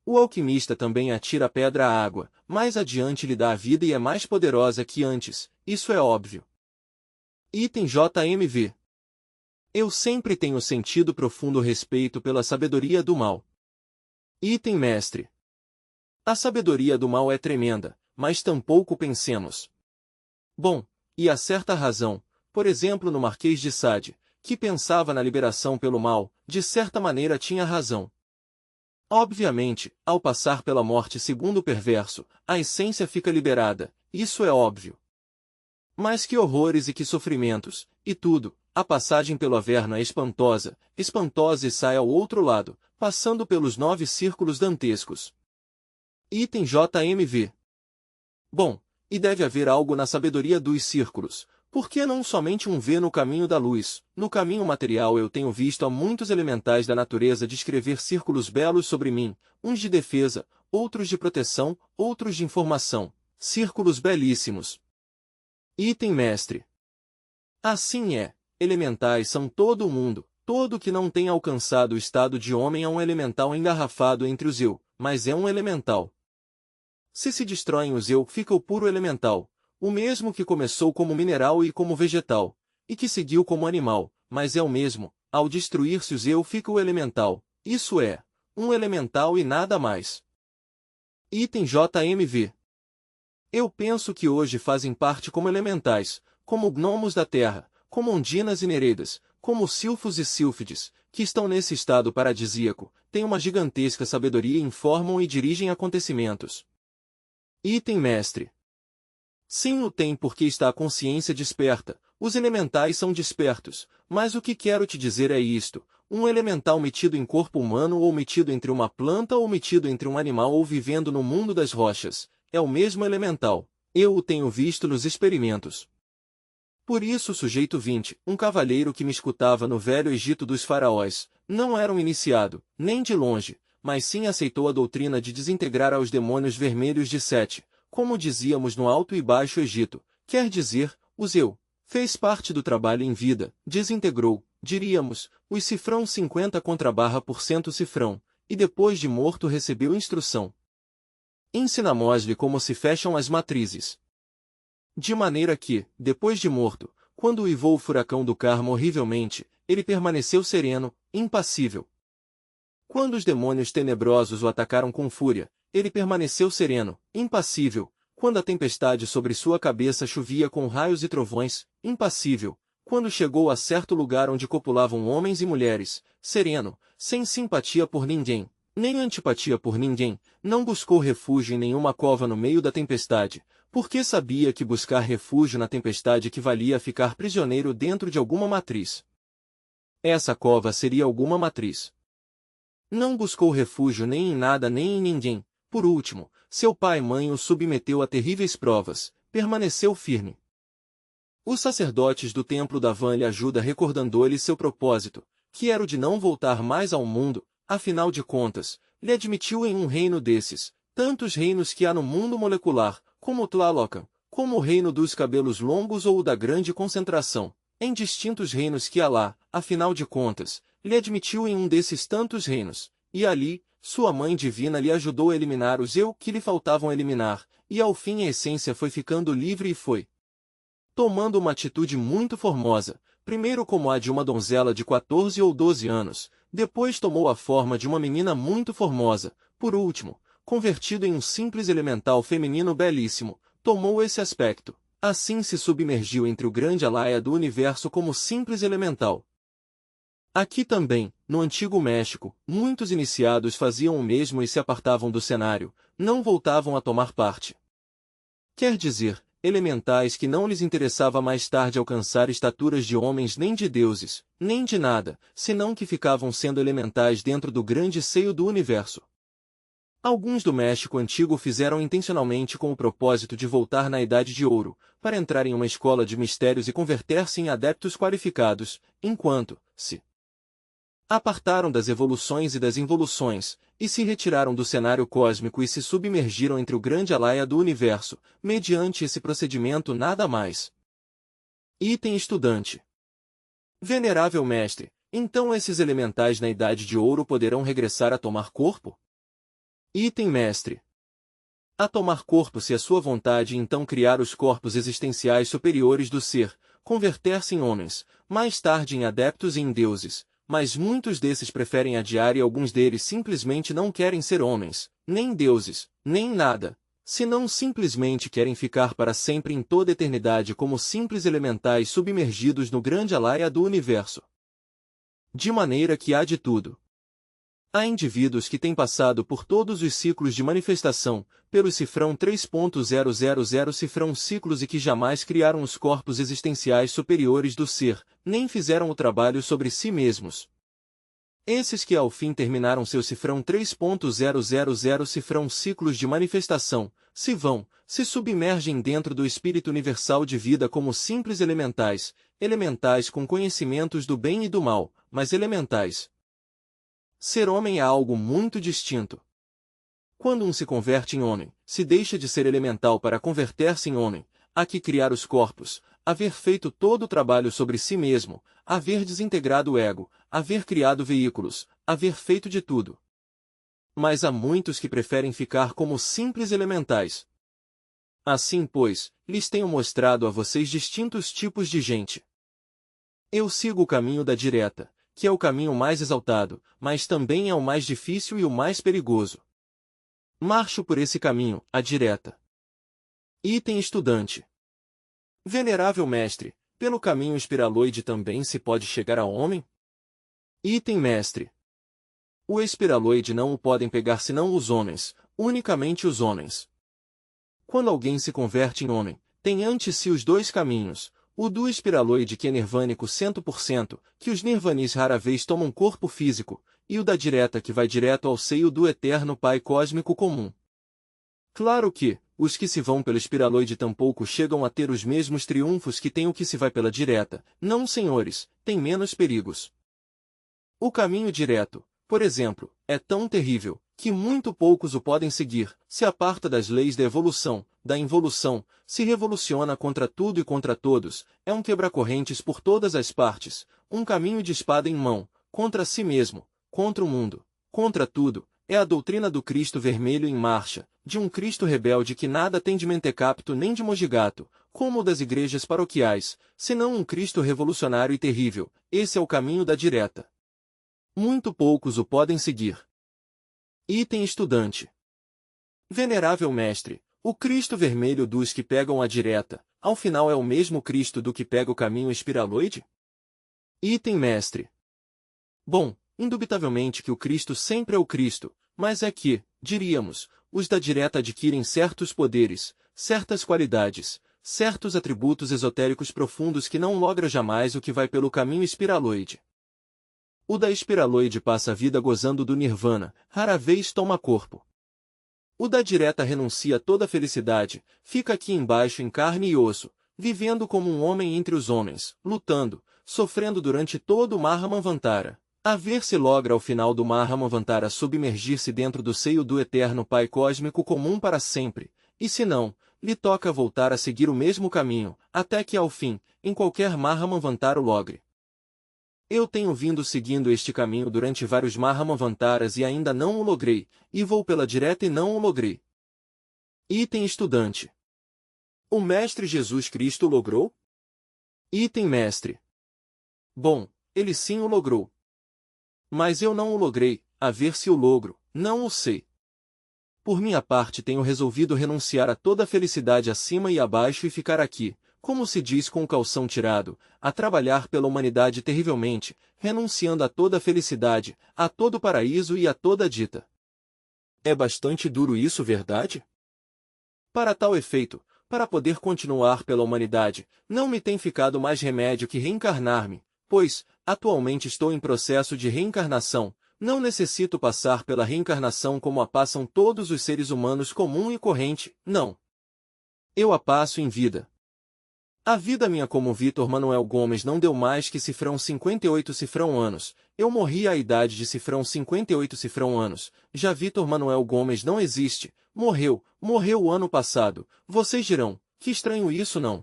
O alquimista também atira a pedra à água, mais adiante lhe dá a vida e é mais poderosa que antes, isso é óbvio. Item JMV. Eu sempre tenho sentido profundo respeito pela sabedoria do mal. Item mestre. A sabedoria do mal é tremenda, mas tampouco pensemos. Bom, e há certa razão, por exemplo no Marquês de Sade, que pensava na liberação pelo mal, de certa maneira tinha razão. Obviamente, ao passar pela morte segundo o perverso, a essência fica liberada, isso é óbvio. Mas que horrores e que sofrimentos, e tudo, a passagem pelo averno é espantosa, espantosa e sai ao outro lado, passando pelos 9 círculos dantescos. Item JMV. Bom, e deve haver algo na sabedoria dos círculos. Por que não somente um vê no caminho da luz? No caminho material eu tenho visto a muitos elementais da natureza descrever círculos belos sobre mim, uns de defesa, outros de proteção, outros de informação. Círculos belíssimos. Item mestre. Assim é, elementais são todo o mundo, todo que não tem alcançado o estado de homem é um elemental engarrafado entre os eu, mas é um elemental. Se destroem os eu, fica o puro elemental. O mesmo que começou como mineral e como vegetal, e que seguiu como animal, mas é o mesmo, ao destruir-se os eu fica o elemental, isso é, um elemental e nada mais. Item JMV. Eu penso que hoje fazem parte como elementais, como gnomos da terra, como ondinas e nereidas, como silfos e sílfides, que estão nesse estado paradisíaco, têm uma gigantesca sabedoria e informam e dirigem acontecimentos. Item mestre. Sim, o tem porque está a consciência desperta, os elementais são despertos, mas o que quero te dizer é isto, um elemental metido em corpo humano ou metido entre uma planta ou metido entre um animal ou vivendo no mundo das rochas, é o mesmo elemental. Eu o tenho visto nos experimentos. Por isso o sujeito 20, um cavalheiro que me escutava no velho Egito dos faraós, não era um iniciado, nem de longe, mas sim aceitou a doutrina de desintegrar aos demônios vermelhos de Sete, como dizíamos no Alto e Baixo Egito, quer dizer, os eu. Fez parte do trabalho em vida, desintegrou, diríamos, os cifrão 50 contra/% cifrão, e depois de morto recebeu instrução. Ensinamos-lhe como se fecham as matrizes. De maneira que, depois de morto, quando uivou o furacão do Carmo horrivelmente, ele permaneceu sereno, impassível. Quando os demônios tenebrosos o atacaram com fúria, ele permaneceu sereno, impassível. Quando a tempestade sobre sua cabeça chovia com raios e trovões, impassível. Quando chegou a certo lugar onde copulavam homens e mulheres, sereno, sem simpatia por ninguém, nem antipatia por ninguém, não buscou refúgio em nenhuma cova no meio da tempestade, porque sabia que buscar refúgio na tempestade equivalia a ficar prisioneiro dentro de alguma matriz. Essa cova seria alguma matriz. Não buscou refúgio nem em nada nem em ninguém. Por último, seu pai e mãe o submeteu a terríveis provas, permaneceu firme. Os sacerdotes do templo davam lhe ajuda recordando-lhe seu propósito, que era o de não voltar mais ao mundo, afinal de contas, lhe admitiu em um reino desses, tantos reinos que há no mundo molecular, como o Tlalocan, como o reino dos cabelos longos ou o da grande concentração, em distintos reinos que há lá, afinal de contas, lhe admitiu em um desses tantos reinos, e ali, sua mãe divina lhe ajudou a eliminar os eu que lhe faltavam eliminar, e ao fim a essência foi ficando livre e foi tomando uma atitude muito formosa, primeiro como a de uma donzela de 14 ou 12 anos, depois tomou a forma de uma menina muito formosa, por último, convertido em um simples elemental feminino belíssimo, tomou esse aspecto. Assim se submergiu entre o grande alaia do universo como simples elemental. Aqui também, no Antigo México, muitos iniciados faziam o mesmo e se apartavam do cenário, não voltavam a tomar parte. Quer dizer, elementais que não lhes interessava mais tarde alcançar estaturas de homens nem de deuses, nem de nada, senão que ficavam sendo elementais dentro do grande seio do universo. Alguns do México antigo fizeram intencionalmente com o propósito de voltar na Idade de Ouro, para entrar em uma escola de mistérios e converter-se em adeptos qualificados, enquanto, se apartaram das evoluções e das involuções, e se retiraram do cenário cósmico e se submergiram entre o grande alaia do universo, mediante esse procedimento nada mais. Item estudante. Venerável mestre, então esses elementais na Idade de Ouro poderão regressar a tomar corpo? Item mestre. A tomar corpo se a sua vontade então criar os corpos existenciais superiores do ser, converter-se em homens, mais tarde em adeptos e em deuses, mas muitos desses preferem adiar e alguns deles simplesmente não querem ser homens, nem deuses, nem nada, senão simplesmente querem ficar para sempre em toda a eternidade como simples elementais submergidos no grande alaia do universo. De maneira que há de tudo. Há indivíduos que têm passado por todos os ciclos de manifestação, pelo cifrão 3.000 cifrão ciclos e que jamais criaram os corpos existenciais superiores do ser, nem fizeram o trabalho sobre si mesmos. Esses que ao fim terminaram seu cifrão 3.000 cifrão ciclos de manifestação, se submergem dentro do espírito universal de vida como simples elementais, elementais com conhecimentos do bem e do mal, mas elementais. Ser homem é algo muito distinto. Quando um se converte em homem, se deixa de ser elemental para converter-se em homem, há que criar os corpos, haver feito todo o trabalho sobre si mesmo, haver desintegrado o ego, haver criado veículos, haver feito de tudo. Mas há muitos que preferem ficar como simples elementais. Assim, pois, lhes tenho mostrado a vocês distintos tipos de gente. Eu sigo o caminho da direta, que é o caminho mais exaltado, mas também é o mais difícil e o mais perigoso. Marcho por esse caminho, a direta. Item estudante. Venerável mestre, pelo caminho espiraloide também se pode chegar ao homem? Item mestre. O espiraloide não o podem pegar senão os homens, unicamente os homens. Quando alguém se converte em homem, tem ante si os dois caminhos, O do espiraloide que é nirvânico 100%, que os nirvanis rara vez tomam corpo físico, e o da direta que vai direto ao seio do eterno Pai cósmico comum. Claro que, os que se vão pelo espiraloide tampouco chegam a ter os mesmos triunfos que tem o que se vai pela direta. Não, senhores, tem menos perigos. O caminho direto, por exemplo, é tão terrível, que muito poucos o podem seguir, se aparta das leis da evolução, da involução, se revoluciona contra tudo e contra todos, é um quebra-correntes por todas as partes, um caminho de espada em mão, contra si mesmo, contra o mundo, contra tudo, é a doutrina do Cristo vermelho em marcha, de um Cristo rebelde que nada tem de mentecapto nem de mojigato, como o das igrejas paroquiais, senão um Cristo revolucionário e terrível. Esse é o caminho da direta. Muito poucos o podem seguir. Item estudante. Venerável mestre, o Cristo vermelho dos que pegam a direta, ao final é o mesmo Cristo do que pega o caminho espiraloide? Item mestre. Bom, indubitavelmente que o Cristo sempre é o Cristo, mas é que, diríamos, os da direta adquirem certos poderes, certas qualidades, certos atributos esotéricos profundos que não logra jamais o que vai pelo caminho espiraloide. O da espiraloide passa a vida gozando do nirvana, rara vez toma corpo. O da direta renuncia toda a felicidade, fica aqui embaixo em carne e osso, vivendo como um homem entre os homens, lutando, sofrendo durante todo o Mahamavantara. A ver se logra ao final do Mahamavantara submergir-se dentro do seio do eterno Pai cósmico comum para sempre, e se não, lhe toca voltar a seguir o mesmo caminho, até que ao fim, em qualquer Mahamavantara o logre. Eu tenho vindo seguindo este caminho durante vários Mahamavantaras e ainda não o logrei, e vou pela direta e não o logrei. Item estudante. O Mestre Jesus Cristo o logrou? Item mestre. Bom, ele sim o logrou. Mas eu não o logrei, a ver se o logro, não o sei. Por minha parte tenho resolvido renunciar a toda a felicidade acima e abaixo e ficar aqui, como se diz com o calção tirado, a trabalhar pela humanidade terrivelmente, renunciando a toda a felicidade, a todo o paraíso e a toda a dita. É bastante duro isso, verdade? Para tal efeito, para poder continuar pela humanidade, não me tem ficado mais remédio que reencarnar-me, pois, atualmente estou em processo de reencarnação, não necessito passar pela reencarnação como a passam todos os seres humanos comum e corrente, não. Eu a passo em vida. A vida minha como Vitor Manuel Gomes não deu mais que cifrão 58 cifrão anos, eu morri à idade de cifrão 58 cifrão anos, já Vitor Manuel Gomes não existe, morreu o ano passado, vocês dirão, que estranho isso não?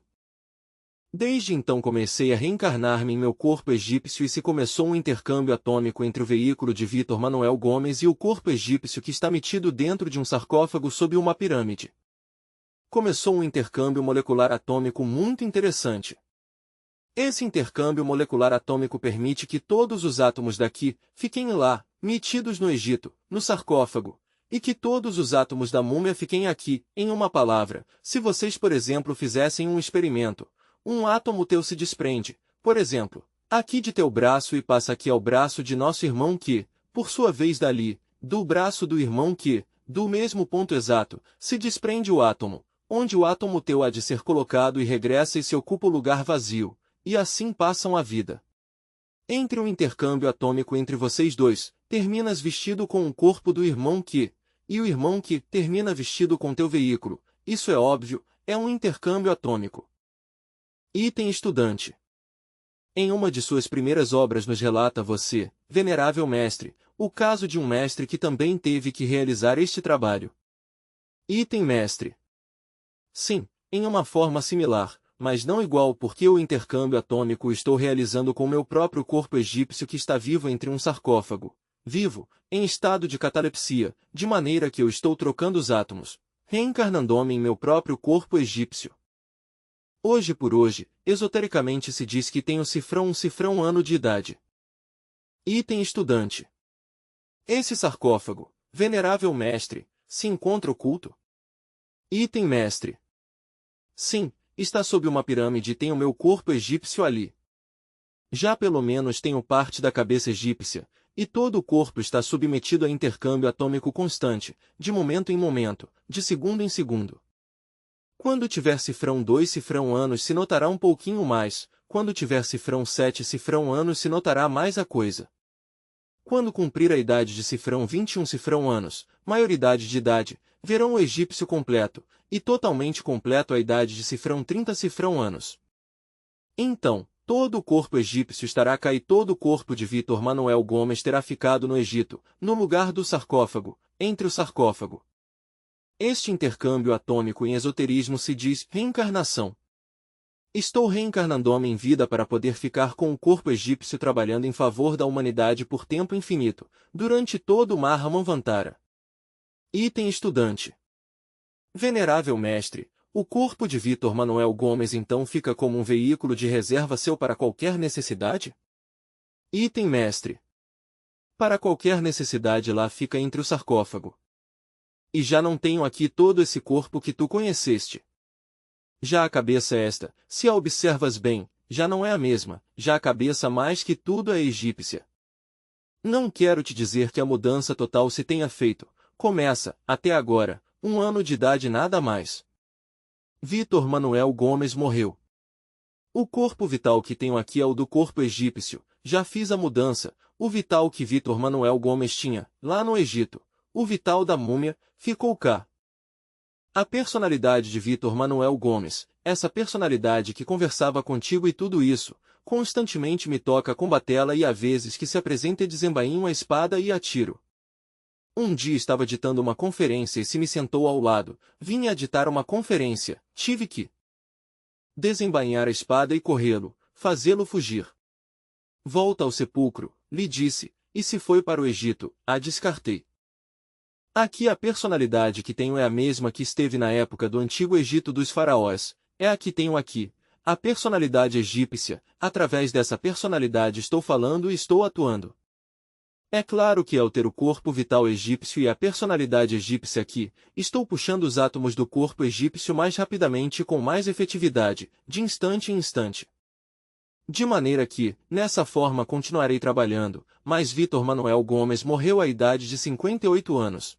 Desde então comecei a reencarnar-me em meu corpo egípcio e se começou um intercâmbio atômico entre o veículo de Vitor Manuel Gomes e o corpo egípcio que está metido dentro de um sarcófago sob uma pirâmide. Começou um intercâmbio molecular atômico muito interessante. Esse intercâmbio molecular atômico permite que todos os átomos daqui fiquem lá, metidos no Egito, no sarcófago, e que todos os átomos da múmia fiquem aqui, em uma palavra, se vocês por exemplo fizessem um experimento, um átomo teu se desprende, por exemplo, aqui de teu braço e passa aqui ao braço de nosso irmão que, por sua vez dali, do braço do irmão que, do mesmo ponto exato, se desprende o átomo, onde o átomo teu há de ser colocado e regressa e se ocupa o lugar vazio, e assim passam a vida. Entre o intercâmbio atômico entre vocês dois, terminas vestido com o corpo do irmão que, e o irmão que termina vestido com teu veículo, isso é óbvio, é um intercâmbio atômico. Item estudante. Em uma de suas primeiras obras nos relata você, venerável mestre, o caso de um mestre que também teve que realizar este trabalho. Item mestre. Sim, em uma forma similar, mas não igual porque o intercâmbio atômico estou realizando com meu próprio corpo egípcio que está vivo entre um sarcófago, vivo, em estado de catalepsia, de maneira que eu estou trocando os átomos, reencarnando-me em meu próprio corpo egípcio. Hoje por hoje, esotericamente se diz que tenho um cifrão ano de idade. Item estudante. Esse sarcófago, venerável mestre, se encontra oculto? Item mestre. Sim, está sob uma pirâmide e tem o meu corpo egípcio ali. Já pelo menos tenho parte da cabeça egípcia, e todo o corpo está submetido a intercâmbio atômico constante, de momento em momento, de segundo em segundo. Quando tiver cifrão 2 cifrão anos se notará um pouquinho mais, quando tiver cifrão 7 cifrão anos se notará mais a coisa. Quando cumprir a idade de cifrão 21 cifrão anos, maioridade de idade, verão o egípcio completo, e totalmente completo a idade de cifrão 30 cifrão anos. Então, todo o corpo egípcio estará cá e todo o corpo de Vítor Manuel Gomes terá ficado no Egito, no lugar do sarcófago, entre o sarcófago. Este intercâmbio atômico em esoterismo se diz reencarnação. Estou reencarnando-me em vida para poder ficar com o corpo egípcio trabalhando em favor da humanidade por tempo infinito, durante todo o Mahamavantara. Item estudante. Venerável mestre, o corpo de Vítor Manuel Gomes então fica como um veículo de reserva seu para qualquer necessidade? Item mestre. Para qualquer necessidade lá fica entre o sarcófago. E já não tenho aqui todo esse corpo que tu conheceste. Já a cabeça esta, se a observas bem, já não é a mesma, já a cabeça mais que tudo é egípcia. Não quero te dizer que a mudança total se tenha feito, começa, até agora, 1 ano de idade nada mais. Vítor Manuel Gomes morreu. O corpo vital que tenho aqui é o do corpo egípcio, já fiz a mudança, o vital que Vítor Manuel Gomes tinha, lá no Egito, o vital da múmia, ficou cá. A personalidade de Vítor Manuel Gomes, essa personalidade que conversava contigo e tudo isso, constantemente me toca combatê-la e há vezes que se apresenta e desembainho a espada e atiro. Um dia estava ditando uma conferência e se me sentou ao lado, vinha a ditar uma conferência, tive que desembainhar a espada e corrê-lo, fazê-lo fugir. Volta ao sepulcro, lhe disse, e se foi para o Egito, a descartei. Aqui a personalidade que tenho é a mesma que esteve na época do antigo Egito dos faraós, é a que tenho aqui, a personalidade egípcia, através dessa personalidade estou falando e estou atuando. É claro que ao ter o corpo vital egípcio e a personalidade egípcia aqui, estou puxando os átomos do corpo egípcio mais rapidamente e com mais efetividade, de instante em instante. De maneira que, nessa forma continuarei trabalhando, mas Vítor Manuel Gomes morreu à idade de 58 anos.